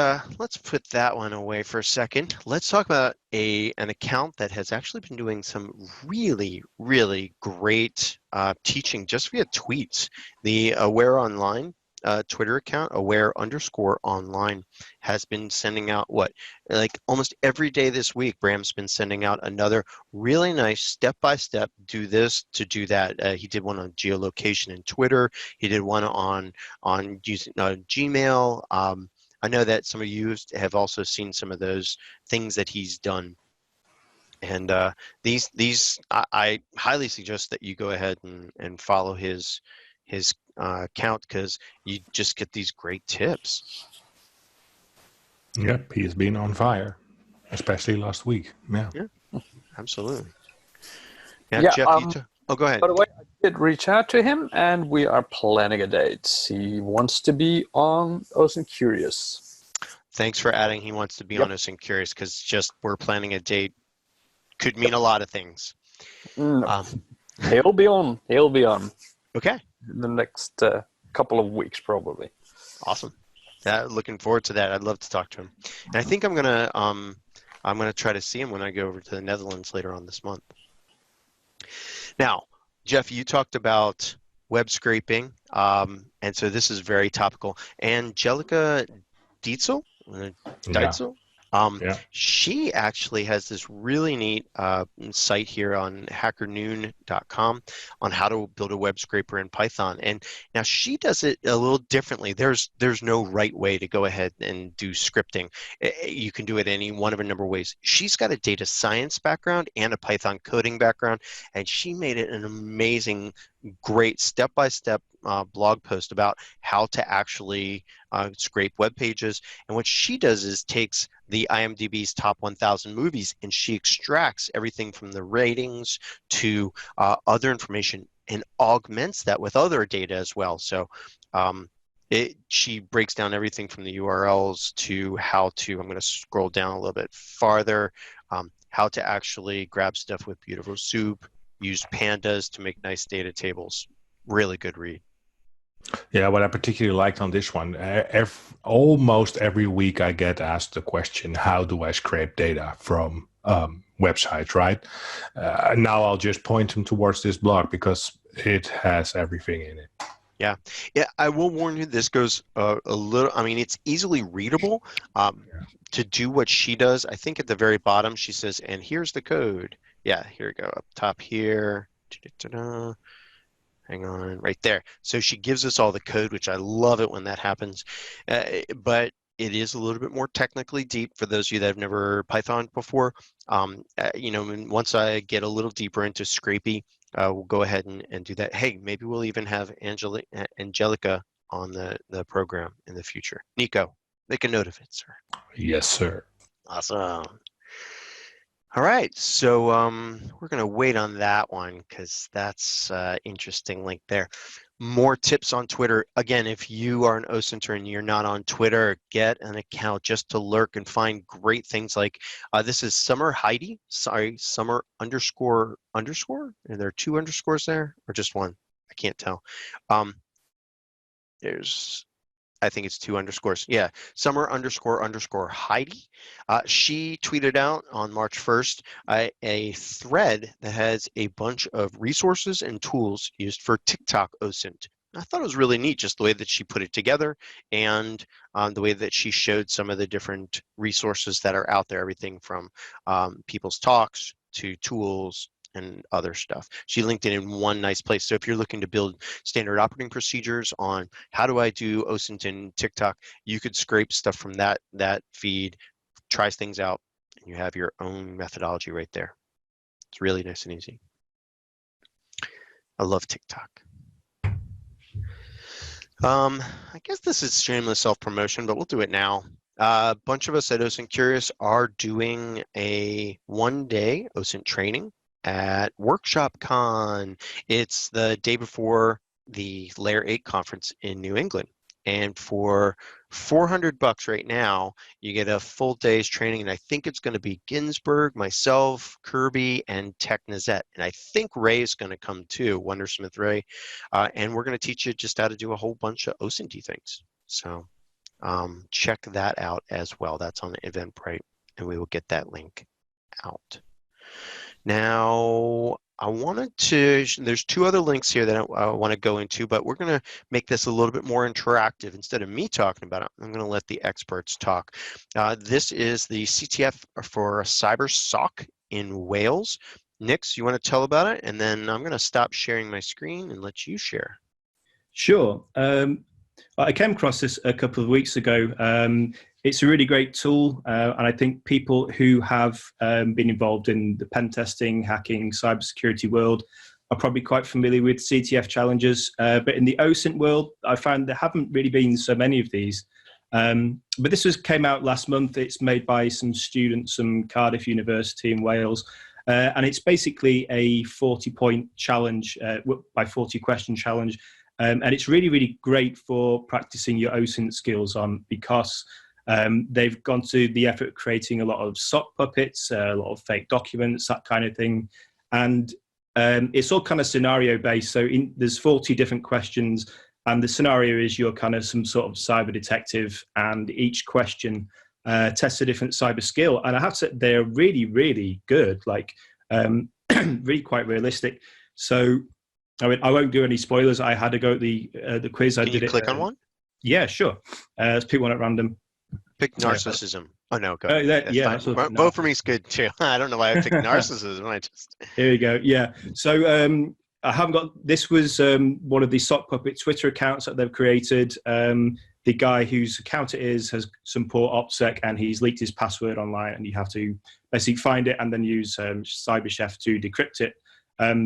put that one away for a second. Let's talk about an account that has actually been doing some really, really great teaching just via tweets. The Aware Online Twitter account, aware_online, has been sending out like almost every day this week. Bram's been sending out another really nice step-by-step, do this to do that. He did one on geolocation in Twitter. He did one on using Gmail. I know that some of you have also seen some of those things that he's done. And these I highly suggest that you go ahead and follow his account, because you just get these great tips. Yep, he has been on fire, especially last week. Yeah, absolutely. Yeah, Jeff, Oh, go ahead. By the way, I did reach out to him, and we are planning a date. He wants to be on OSINT Curious. Thanks for adding. He wants to be Yep. on OSINT Curious, because just we're planning a date could mean a lot of things. No. He'll be on. He'll be on Okay. in the next couple of weeks, probably. Awesome. Looking forward to that. I'd love to talk to him. And I think I'm gonna try to see him when I go over to the Netherlands later on this month. Now, Jeff, you talked about web scraping, and so this is very topical. Angelica Dietzel, she actually has this really neat site here on hackernoon.com on how to build a web scraper in Python. And now she does it a little differently. There's no right way to go ahead and do scripting. You can do it any one of a number of ways. She's got a data science background and a Python coding background, and she made it an amazing, great step-by-step blog post about how to actually scrape web pages. And what she does is takes the IMDb's top 1,000 movies, and she extracts everything from the ratings to other information and augments that with other data as well. So she breaks down everything from the URLs to how to, I'm going to scroll down a little bit farther, how to actually grab stuff with beautiful soup, use pandas to make nice data tables. Really good read. Yeah, what I particularly liked on this one, almost every week I get asked the question, how do I scrape data from websites, right? Now I'll just point them towards this blog because it has everything in it. Yeah, I will warn you, this goes a little, I mean, it's easily readable. To do what she does, I think at the very bottom she says, and here's the code. Yeah, here we go, up top here. Hang on, right there. So she gives us all the code, which I love it when that happens. But it is a little bit more technically deep for those of you that have never Python before. Once I get a little deeper into Scrapey, we'll go ahead and do that. Hey, maybe we'll even have Angelica on the program in the future. Nico, make a note of it, sir. Yes, sir. Awesome. All right, so we're going to wait on that one because that's interesting link there. More tips on Twitter. Again, if you are an OSINTer and you're not on Twitter, get an account just to lurk and find great things like this is Summer Heidi. Sorry, Summer __. Are there two underscores there or just one? I can't tell. I think it's two underscores. Yeah, Summer ___ Heidi. She tweeted out on March 1st a thread that has a bunch of resources and tools used for TikTok OSINT. I thought it was really neat, just the way that she put it together and the way that she showed some of the different resources that are out there, everything from people's talks to tools and other stuff. She linked it in one nice place. So if you're looking to build standard operating procedures on how do I do OSINT in TikTok, you could scrape stuff from that feed, try things out, and you have your own methodology right there. It's really nice and easy. I love TikTok. I guess this is shameless self-promotion, but we'll do it now. A bunch of us at OSINT Curious are doing a one-day OSINT training at WorkshopCon. It's the day before the Layer 8 conference in New England. And for $400 right now, you get a full day's training. And I think it's going to be Ginsberg, myself, Kirby, and Technazet. And I think Ray's going to come too, Wondersmith Ray. And we're going to teach you just how to do a whole bunch of OSINT things. So check that out as well. That's on Eventbrite, and we will get that link out. Now, there's two other links here that I want to go into, but we're going to make this a little bit more interactive. Instead of me talking about it, I'm going to let the experts talk. This is the CTF for Cyber SOC in Wales. Nix, you want to tell about it? And then I'm going to stop sharing my screen and let you share. Sure. I came across this a couple of weeks ago. It's a really great tool, and I think people who have been involved in the pen testing, hacking, cybersecurity world are probably quite familiar with CTF challenges. But in the OSINT world, I found there haven't really been so many of these. But this came out last month. It's made by some students from Cardiff University in Wales. And it's basically a 40-point challenge, by 40 question challenge. And it's really, really great for practicing your OSINT skills on, because they've gone to the effort of creating a lot of sock puppets, a lot of fake documents, that kind of thing. And it's all kind of scenario based. So there's 40 different questions, and the scenario is you're kind of some sort of cyber detective, and each question tests a different cyber skill. And I have to say, they're really, really good, like really quite realistic. So I mean, I won't do any spoilers. I had to go at the quiz. Can you click on one? Yeah, sure. Let's pick one at random. Pick narcissism. Oh no, go ahead. Yeah, both for me is good too. I don't know why I picked narcissism. I just Here we go. Yeah. So I haven't got. This was one of the sock puppet Twitter accounts that they've created. The guy whose account it is has some poor OPSEC, and he's leaked his password online, and you have to basically find it and then use CyberChef to decrypt it.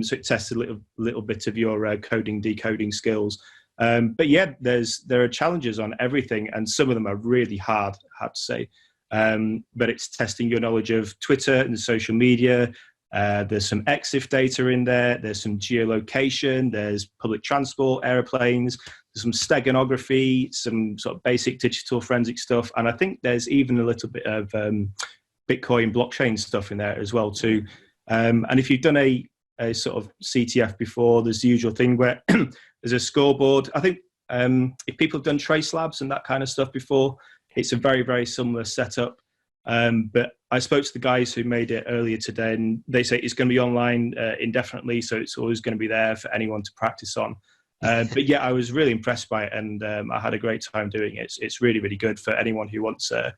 So it tests a little bit of your coding, decoding skills. But yeah, there are challenges on everything, and some of them are really hard, I have to say. But it's testing your knowledge of Twitter and social media. There's some EXIF data in there. There's some geolocation. There's public transport, airplanes. There's some steganography, some sort of basic digital forensic stuff. And I think there's even a little bit of Bitcoin blockchain stuff in there as well too. And if you've done a sort of CTF before, there's the usual thing where there's a scoreboard. I think if people have done trace labs and that kind of stuff before, it's a very, very similar setup. But I spoke to the guys who made it earlier today, and they say it's going to be online indefinitely, so it's always going to be there for anyone to practice on. But yeah, I was really impressed by it, and I had a great time doing it. It's really, really good for anyone who wants, I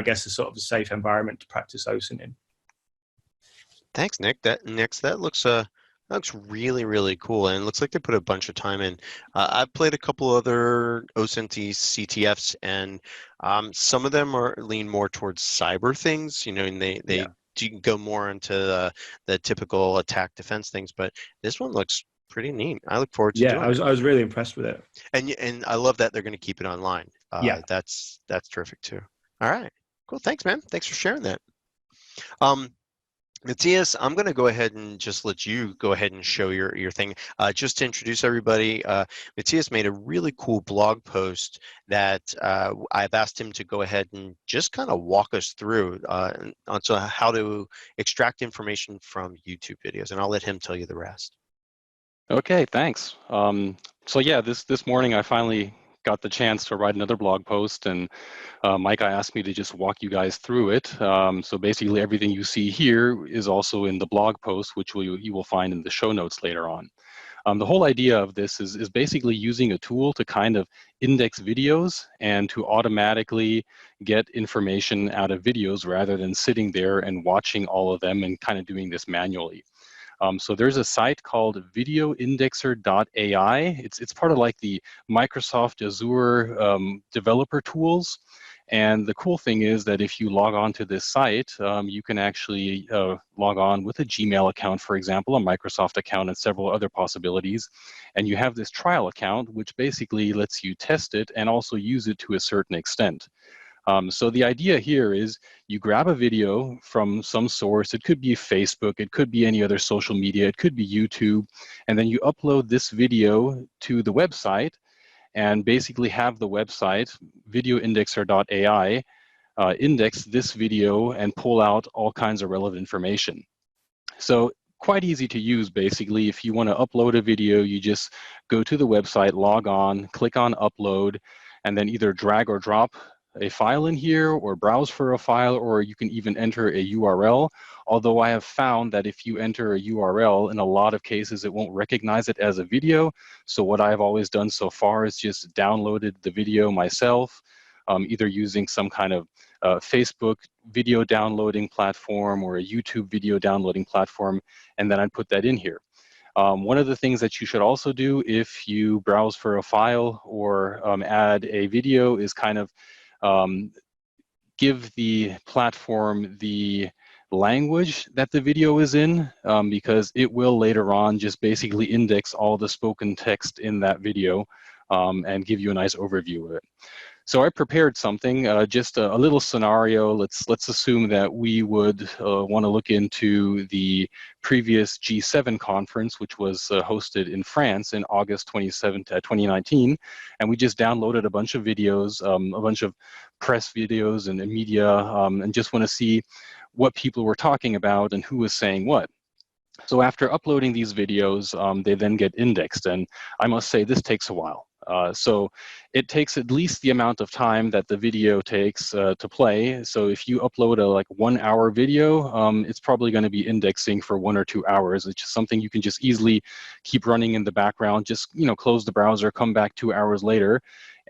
guess, a sort of a safe environment to practice OSINT in. Thanks, Nick. That looks really, really cool, and it looks like they put a bunch of time in. I've played a couple other OSINT CTFs, and some of them lean more towards cyber things, you know, and they do go more into the typical attack defense things. But this one looks pretty neat. I look forward to doing it. I was really impressed with it. And I love that they're going to keep it online. That's terrific too. All right, cool. Thanks, man. Thanks for sharing that. Matthias, I'm going to go ahead and just let you go ahead and show your thing. Just to introduce everybody, Matthias made a really cool blog post that I've asked him to go ahead and just kind of walk us through on how to extract information from YouTube videos, and I'll let him tell you the rest. Okay, thanks. So yeah, this morning I finally got the chance to write another blog post, and Micah asked me to just walk you guys through it. So basically everything you see here is also in the blog post, which you will find in the show notes later on. The whole idea of this is basically using a tool to kind of index videos and to automatically get information out of videos rather than sitting there and watching all of them and kind of doing this manually. So there's a site called videoindexer.ai. It's part of like the Microsoft Azure developer tools. And the cool thing is that if you log on to this site, you can actually log on with a Gmail account, for example, a Microsoft account, and several other possibilities. And you have this trial account, which basically lets you test it and also use it to a certain extent. So the idea here is you grab a video from some source. It could be Facebook, it could be any other social media, it could be YouTube, and then you upload this video to the website and basically have the website, videoindexer.ai, index this video and pull out all kinds of relevant information. So quite easy to use, basically. If you want to upload a video, you just go to the website, log on, click on upload, and then either drag or drop a file in here or browse for a file, or you can even enter a URL. Although I have found that if you enter a URL, in a lot of cases, it won't recognize it as a video. So what I've always done so far is just downloaded the video myself, either using some kind of Facebook video downloading platform or a YouTube video downloading platform, and then I'd put that in here. One of the things that you should also do if you browse for a file or add a video is kind of give the platform the language that the video is in, because it will later on just basically index all the spoken text in that video and give you a nice overview of it. So I prepared something, just a little scenario. Let's assume that we would want to look into the previous G7 conference, which was hosted in France in August 2019, and we just downloaded a bunch of videos, a bunch of press videos and media, and just want to see what people were talking about and who was saying what. So after uploading these videos, they then get indexed, and I must say this takes a while. So it takes at least the amount of time that the video takes to play. So if you upload a like 1 hour video, it's probably going to be indexing for 1 or 2 hours. It's just something you can just easily keep running in the background. Just close the browser, come back 2 hours later,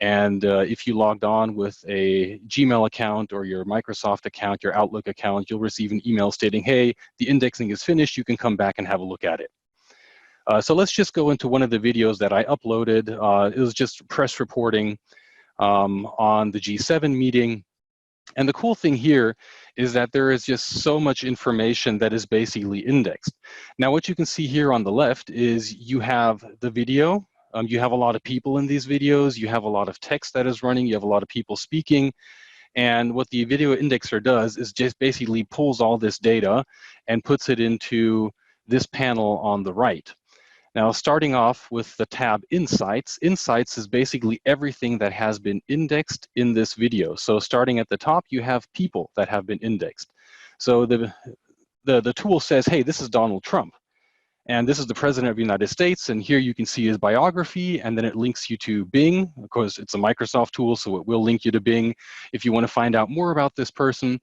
and if you logged on with a Gmail account or your Microsoft account, your Outlook account, you'll receive an email stating, hey, the indexing is finished. You can come back and have a look at it. So let's just go into one of the videos that I uploaded. It was just press reporting on the G7 meeting. And the cool thing here is that there is just so much information that is basically indexed. Now, what you can see here on the left is you have the video. You have a lot of people in these videos. You have a lot of text that is running. You have a lot of people speaking. And what the video indexer does is just basically pulls all this data and puts it into this panel on the right. Now, starting off with the tab Insights, Insights is basically everything that has been indexed in this video. So starting at the top, you have people that have been indexed. So the tool says, hey, this is Donald Trump. And this is the President of the United States, and here you can see his biography, and then it links you to Bing. Of course, it's a Microsoft tool, so it will link you to Bing if you want to find out more about this person.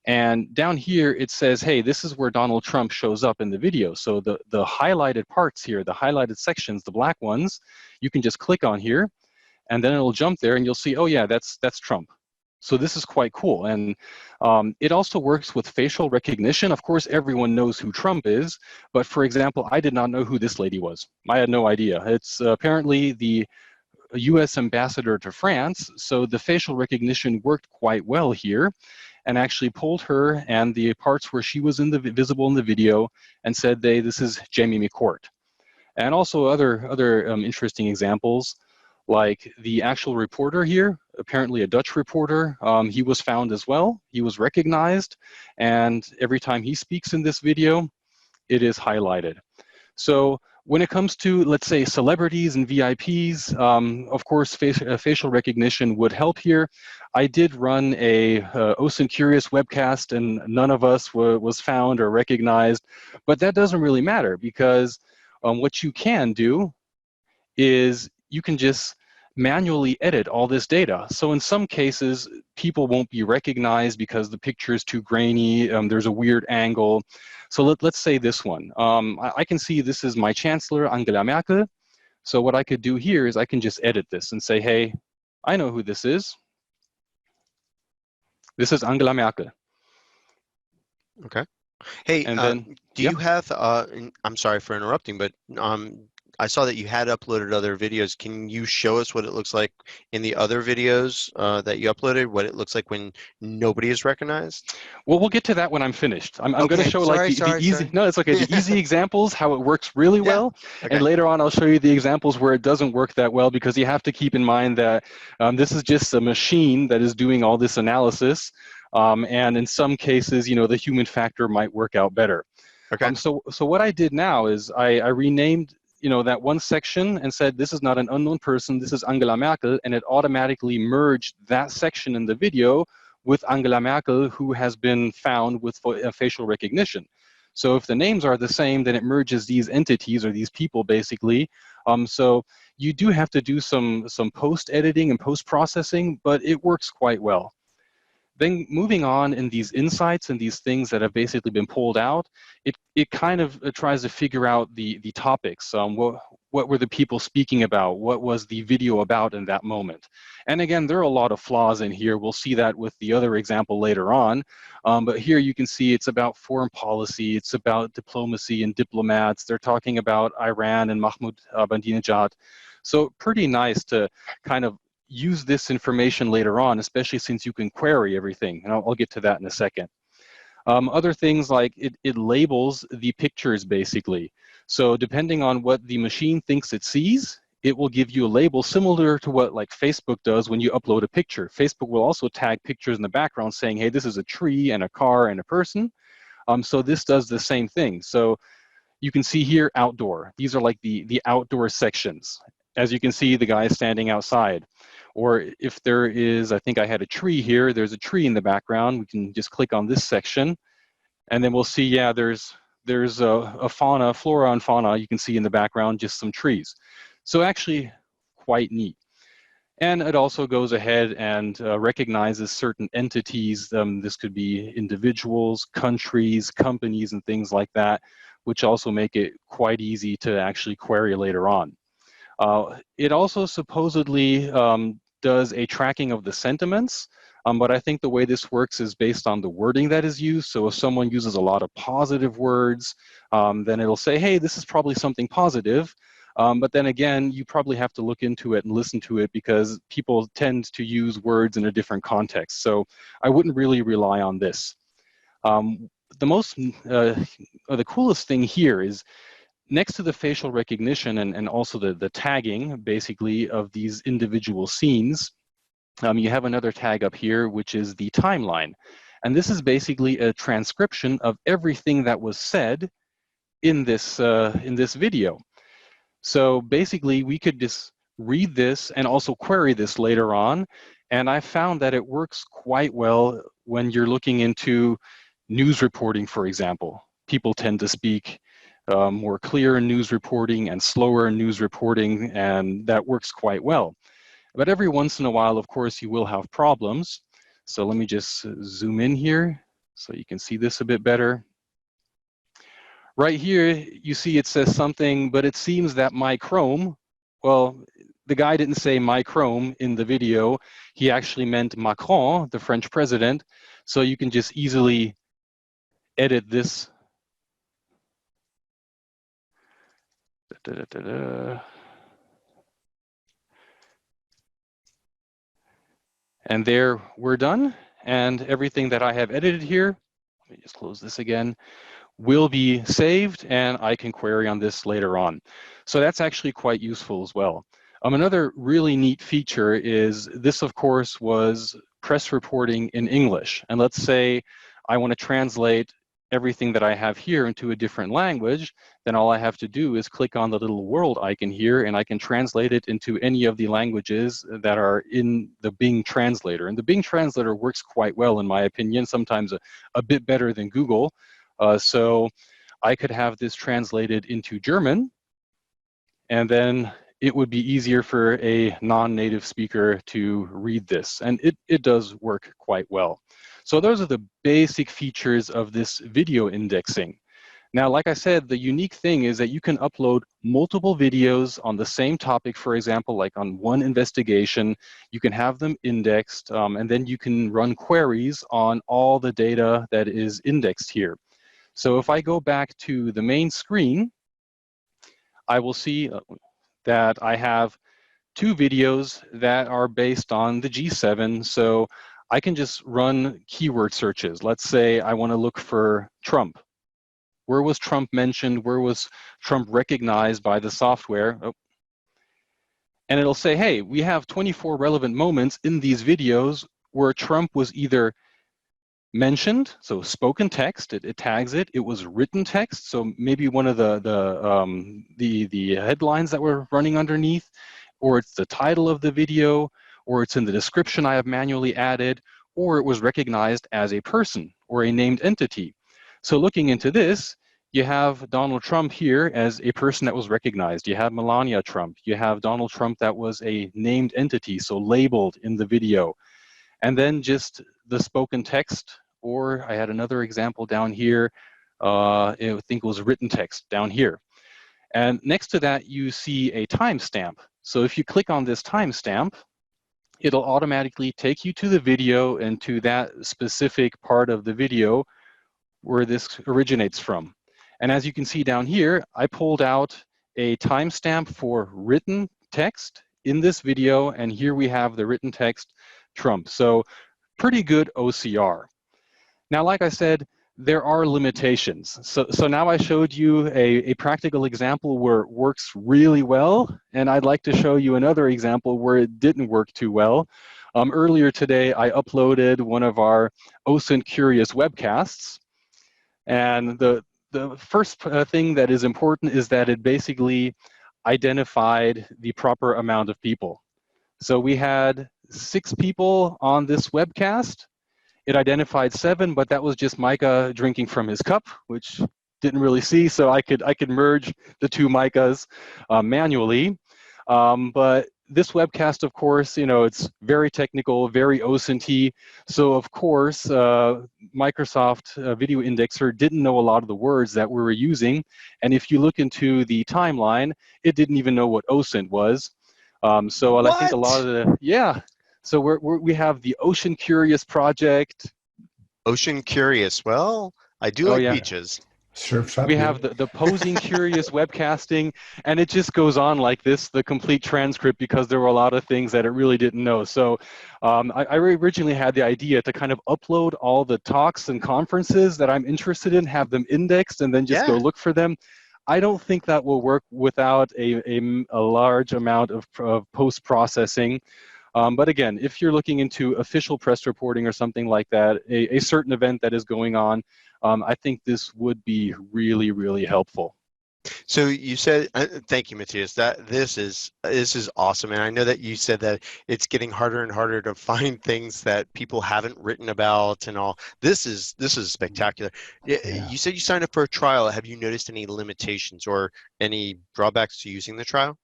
And down here, it says, hey, this is where Donald Trump shows up in the video. So the highlighted parts here, the highlighted sections, the black ones, you can just click on here, and then it'll jump there, and you'll see, oh yeah, that's Trump. So this is quite cool. And it also works with facial recognition. Of course, everyone knows who Trump is. But for example, I did not know who this lady was. I had no idea. It's apparently the US ambassador to France. So the facial recognition worked quite well here and actually pulled her and the parts where she was visible in the video and said, this is Jamie McCourt. And also other interesting examples, like the actual reporter here, apparently a Dutch reporter, he was found as well. He was recognized, and every time he speaks in this video, it is highlighted. So when it comes to, let's say, celebrities and VIPs, of course, facial recognition would help here. I did run a OSINT Curious webcast, and none of us was found or recognized, but that doesn't really matter, because what you can do is you can just manually edit all this data. So in some cases, people won't be recognized because the picture is too grainy, there's a weird angle. So let's say this one. I can see this is my Chancellor, Angela Merkel. So what I could do here is I can just edit this and say, hey, I know who this is. This is Angela Merkel. Okay. Hey, and then, do you have, I'm sorry for interrupting, but I saw that you had uploaded other videos. Can you show us what it looks like in the other videos that you uploaded, what it looks like when nobody is recognized? Well, we'll get to that when I'm finished. I'm Okay. going to show the easy, no, it's okay, the easy examples, how it works really well. Okay. And later on, I'll show you the examples where it doesn't work that well, because you have to keep in mind that this is just a machine that is doing all this analysis. And in some cases, the human factor might work out better. Okay. So what I did now is I renamed that one section and said, this is not an unknown person, this is Angela Merkel, and it automatically merged that section in the video with Angela Merkel, who has been found with facial recognition. So if the names are the same, then it merges these entities, or these people, basically. So you do have to do some post-editing and post-processing, but it works quite well. Then moving on in these insights and these things that have basically been pulled out, it kind of tries to figure out the topics. What were the people speaking about? What was the video about in that moment? And again, there are a lot of flaws in here. We'll see that with the other example later on. But here you can see it's about foreign policy. It's about diplomacy and diplomats. They're talking about Iran and Mahmoud Ahmadinejad. So pretty nice to kind of use this information later on, especially since you can query everything. And I'll get to that in a second. Other things like it labels the pictures, basically. So depending on what the machine thinks it sees, it will give you a label similar to what like Facebook does when you upload a picture. Facebook will also tag pictures in the background saying, hey, this is a tree and a car and a person. So this does the same thing. So you can see here outdoor. These are like the outdoor sections. As you can see, the guy is standing outside. Or if there is, I think I had a tree here, there's a tree in the background. We can just click on this section. And then we'll see, yeah, there's a fauna, flora and fauna you can see in the background, just some trees. So actually quite neat. And it also goes ahead and recognizes certain entities. This could be individuals, countries, companies, and things like that, which also make it quite easy to actually query later on. It also supposedly does a tracking of the sentiments, but I think the way this works is based on the wording that is used. So if someone uses a lot of positive words, then it'll say, hey, this is probably something positive. But then again, you probably have to look into it and listen to it because people tend to use words in a different context. So I wouldn't really rely on this. The coolest thing here is next to the facial recognition and also the tagging, basically, of these individual scenes, you have another tag up here, which is the timeline. And this is basically a transcription of everything that was said in this video. So basically, we could just read this and also query this later on. And I found that it works quite well when you're looking into news reporting, for example. People tend to speak more clear in news reporting and slower in news reporting, and that works quite well. But every once in a while, of course, you will have problems. So let me just zoom in here so you can see this a bit better. Right here, you see it says something, but it seems that my Chrome, well, the guy didn't say my Chrome in the video. He actually meant Macron, the French president. So you can just easily edit this. And there we're done. And everything that I have edited here, let me just close this again, will be saved, and I can query on this later on. So that's actually quite useful as well. Another really neat feature is this, of course, was press reporting in English. And let's say I want to translate everything that I have here into a different language, then all I have to do is click on the little world icon here, and I can translate it into any of the languages that are in the Bing translator. And the Bing translator works quite well, in my opinion, sometimes a bit better than Google. So I could have this translated into German, and then it would be easier for a non-native speaker to read this. And it does work quite well. So those are the basic features of this video indexing. Now, like I said, the unique thing is that you can upload multiple videos on the same topic, for example, like on one investigation. You can have them indexed, and then you can run queries on all the data that is indexed here. So if I go back to the main screen, I will see that I have two videos that are based on the G7. So I can just run keyword searches. Let's say I want to look for Trump. Where was Trump mentioned? Where was Trump recognized by the software? Oh. And it'll say, hey, we have 24 relevant moments in these videos where Trump was either mentioned, so spoken text, it tags it. It was written text, so maybe one of the headlines that were running underneath, or it's the title of the video, or it's in the description I have manually added, or it was recognized as a person or a named entity. So looking into this, you have Donald Trump here as a person that was recognized. You have Melania Trump. You have Donald Trump that was a named entity, so labeled in the video. And then just the spoken text, or I had another example down here. I think it was written text down here. And next to that, you see a timestamp. So if you click on this timestamp, it'll automatically take you to the video and to that specific part of the video where this originates from. And as you can see down here, I pulled out a timestamp for written text in this video, and here we have the written text Trump. So pretty good OCR. Now, like I said, there are limitations. So now I showed you a practical example where it works really well, and I'd like to show you another example where it didn't work too well. Earlier today, I uploaded one of our OSINT Curious webcasts, and the first thing that is important is that it basically identified the proper amount of people. So we had 6 people on this webcast. It identified 7, but that was just Micah drinking from his cup, which didn't really see, so I could merge the 2 Micahs manually. But this webcast, of course, it's very technical, very OSINT-y. So of course, Microsoft Video Indexer didn't know a lot of the words that we were using. And if you look into the timeline, it didn't even know what OSINT was. So I think a lot of the, yeah. So we have the Ocean Curious project. Ocean Curious. Well, I do like beaches. Surf's up, we have the Posing Curious webcasting, and it just goes on like this, the complete transcript, because there were a lot of things that it really didn't know. So I originally had the idea to kind of upload all the talks and conferences that I'm interested in, have them indexed, and then just go look for them. I don't think that will work without a large amount of post-processing. But again, if you're looking into official press reporting or something like that, a certain event that is going on, I think this would be really, really helpful. So you said, thank you, Matthias. This is awesome, and I know that you said that it's getting harder and harder to find things that people haven't written about and all. This is spectacular. Yeah. You said you signed up for a trial. Have you noticed any limitations or any drawbacks to using the trial?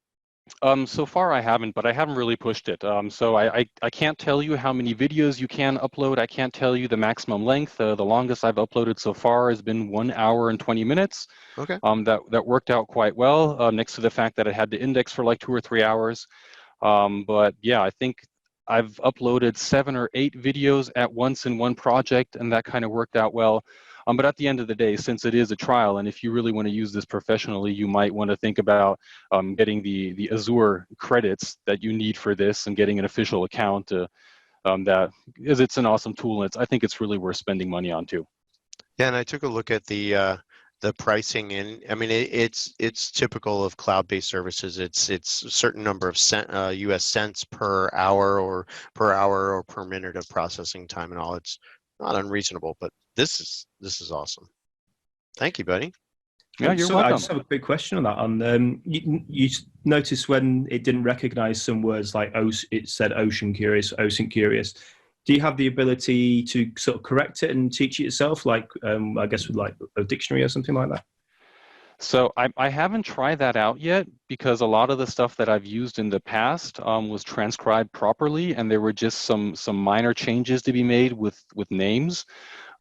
So far I haven't, but I haven't really pushed it. So I can't tell you how many videos you can upload. I can't tell you the maximum length. The longest I've uploaded so far has been 1 hour and 20 minutes. Okay. That worked out quite well, next to the fact that I had to index for like 2 or 3 hours. But yeah, I think I've uploaded 7 or 8 videos at once in one project, and that kind of worked out well. But at the end of the day, since it is a trial, and if you really want to use this professionally, you might want to think about getting the Azure credits that you need for this and getting an official account because it's an awesome tool, and I think it's really worth spending money on too. Yeah, and I took a look at the pricing, and I mean it's typical of cloud-based services. It's a certain number of U.S. cents per hour or per minute of processing time and all. It's not unreasonable, but this is awesome. Thank you, buddy. Yeah, you're welcome. I just have a quick question on that. You noticed when it didn't recognize some words like it said Ocean Curious, OSINT Curious. Do you have the ability to sort of correct it and teach it yourself, like I guess with like a dictionary or something like that? So I haven't tried that out yet, because a lot of the stuff that I've used in the past was transcribed properly, and there were just some minor changes to be made with names.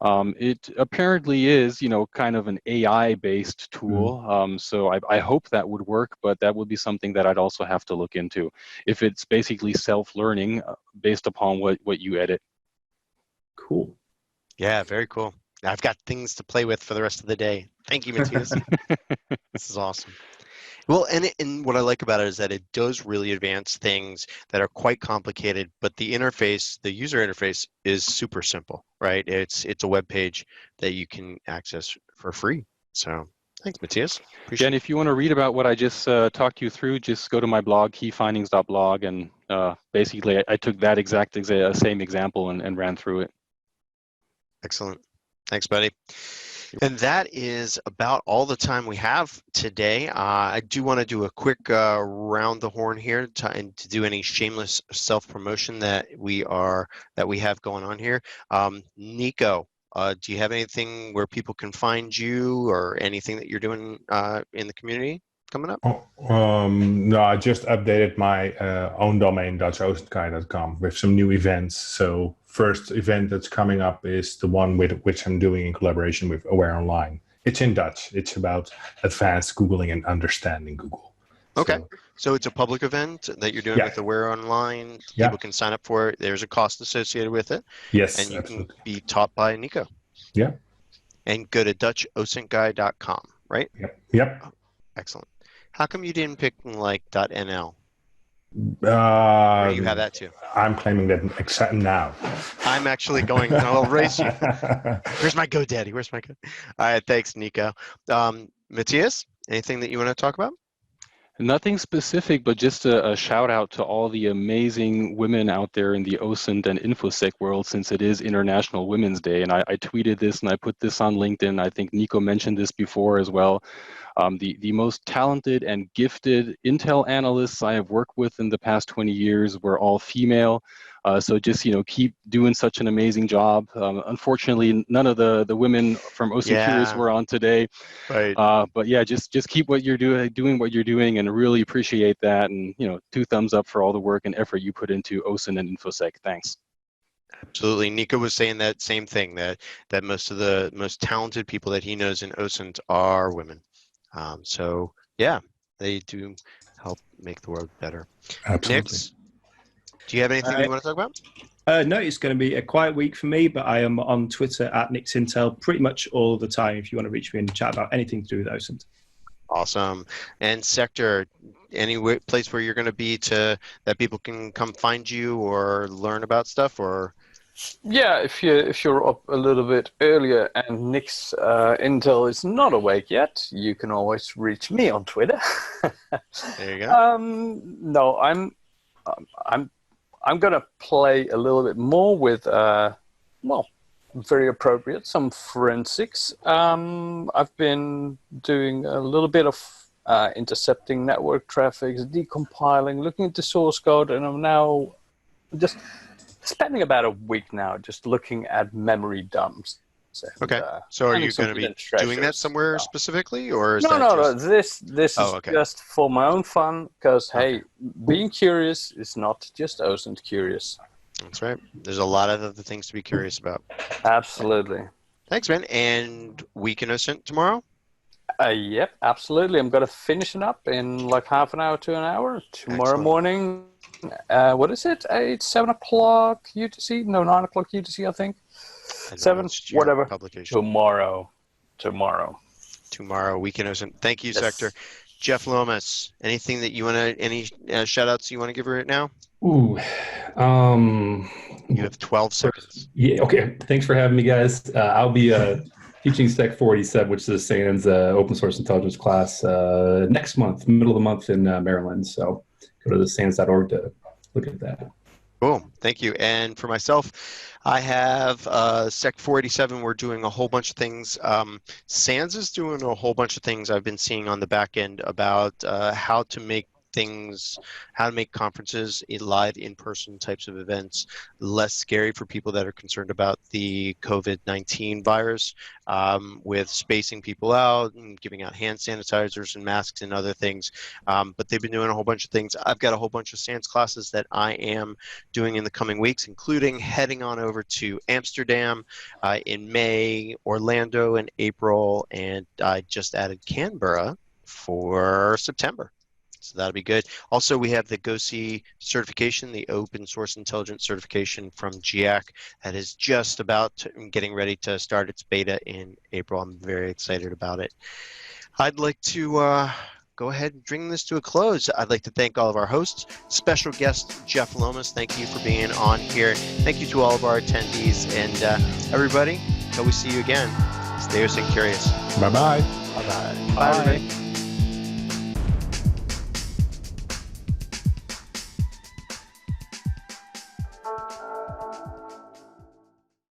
It apparently is, kind of an AI-based tool. So I hope that would work, but that would be something that I'd also have to look into, if it's basically self-learning based upon what you edit. Cool. Yeah, very cool. I've got things to play with for the rest of the day. Thank you, Matthias. This is awesome. Well, and what I like about it is that it does really advance things that are quite complicated, but the interface, the user interface, is super simple, right? It's a web page that you can access for free. So thanks, Matthias. Yeah, and if you want to read about what I just talked you through, just go to my blog, keyfindings.blog, and basically I took that same example and ran through it. Excellent. Thanks, buddy. And that is about all the time we have today. I do want to do a quick round the horn here to do any shameless self-promotion that we have going on here. Nico, do you have anything where people can find you, or anything that you're doing in the community coming up? No, I just updated my own domain, dutchosintguy.com, with some new events. So first event that's coming up is the one which I'm doing in collaboration with Aware Online. It's in Dutch. It's about advanced Googling and understanding Google. Okay. So it's a public event that you're doing with Aware Online. People can sign up for it. There's a cost associated with it. Yes, and you absolutely. can be taught by Nico. Yeah. And go to dutchosintguy.com, right? Yep. Excellent. How come you didn't pick like .nl? Or you have that too? I'm claiming that except now. I'm actually going, I'll race you. Where's my GoDaddy? Where's my Go? All right, thanks, Nico. Matthias, anything that you want to talk about? Nothing specific, but just a shout out to all the amazing women out there in the OSINT and InfoSec world, since it is International Women's Day. And I tweeted this and I put this on LinkedIn. I think Nico mentioned this before as well. The most talented and gifted Intel analysts I have worked with in the past 20 years were all female. So just, keep doing such an amazing job. Unfortunately, none of the women from OSINT Curious were on today. Right. But yeah, just keep what you're doing what you're doing, and really appreciate that. And 2 thumbs up for all the work and effort you put into OSINT and InfoSec. Thanks. Absolutely. Nico was saying that same thing, that most of the most talented people that he knows in OSINT are women. So yeah, they do help make the world better. Absolutely. Nix, do you have anything you want to talk about? No, it's going to be a quiet week for me, but I am on Twitter at Nixintel pretty much all the time if you want to reach me and chat about anything to do with OSINT. Awesome. And Sector, any place where you're going to be that people can come find you or learn about stuff, or? Yeah, if you're up a little bit earlier and Nix Intel is not awake yet, you can always reach me on Twitter. There you go. No, I'm gonna play a little bit more with very appropriate, some forensics. I've been doing a little bit of intercepting network traffic, decompiling, looking at the source code, and I'm now just spending about a week now just looking at memory dumps. And, okay. So are you going to be doing that somewhere specifically, or is no? This is okay. Just for my own fun, because hey, being curious is not just OSINT curious. That's right. There's a lot of other things to be curious about. Absolutely. Thanks, man. And we can OSINT tomorrow? Yep, absolutely. I'm going to finish it up in like half an hour to an hour tomorrow morning. What is it? It's 7 o'clock UTC? No, 9 o'clock UTC, I think. 7, whatever. Tomorrow, we can OSINT. Thank you, Sector. Jeff Lomas, anything that you want to, any shout outs you want to give right now? Ooh. You have 12 seconds. Yeah, okay. Thanks for having me, guys. I'll be teaching Sec 47, which is SANS open source intelligence class next month, middle of the month in Maryland. So go to the SANS.org to look at that. Cool. Thank you. And for myself, I have Sec 487. We're doing a whole bunch of things. SANS is doing a whole bunch of things I've been seeing on the back end about how to make conferences, live in-person types of events less scary for people that are concerned about the COVID-19 virus, with spacing people out and giving out hand sanitizers and masks and other things. But they've been doing a whole bunch of things. I've got a whole bunch of SANS classes that I am doing in the coming weeks, including heading on over to Amsterdam in May, Orlando in April, and I just added Canberra for September. So that'll be good. Also, we have the GOSI certification, the Open Source Intelligence certification from GIAC that is just about getting ready to start its beta in April. I'm very excited about it. I'd like to go ahead and bring this to a close. I'd like to thank all of our hosts, special guest Jeff Lomas. Thank you for being on here. Thank you to all of our attendees, and everybody, until we see you again, stay OSINT curious. Bye-bye. Bye-bye. Bye, everybody.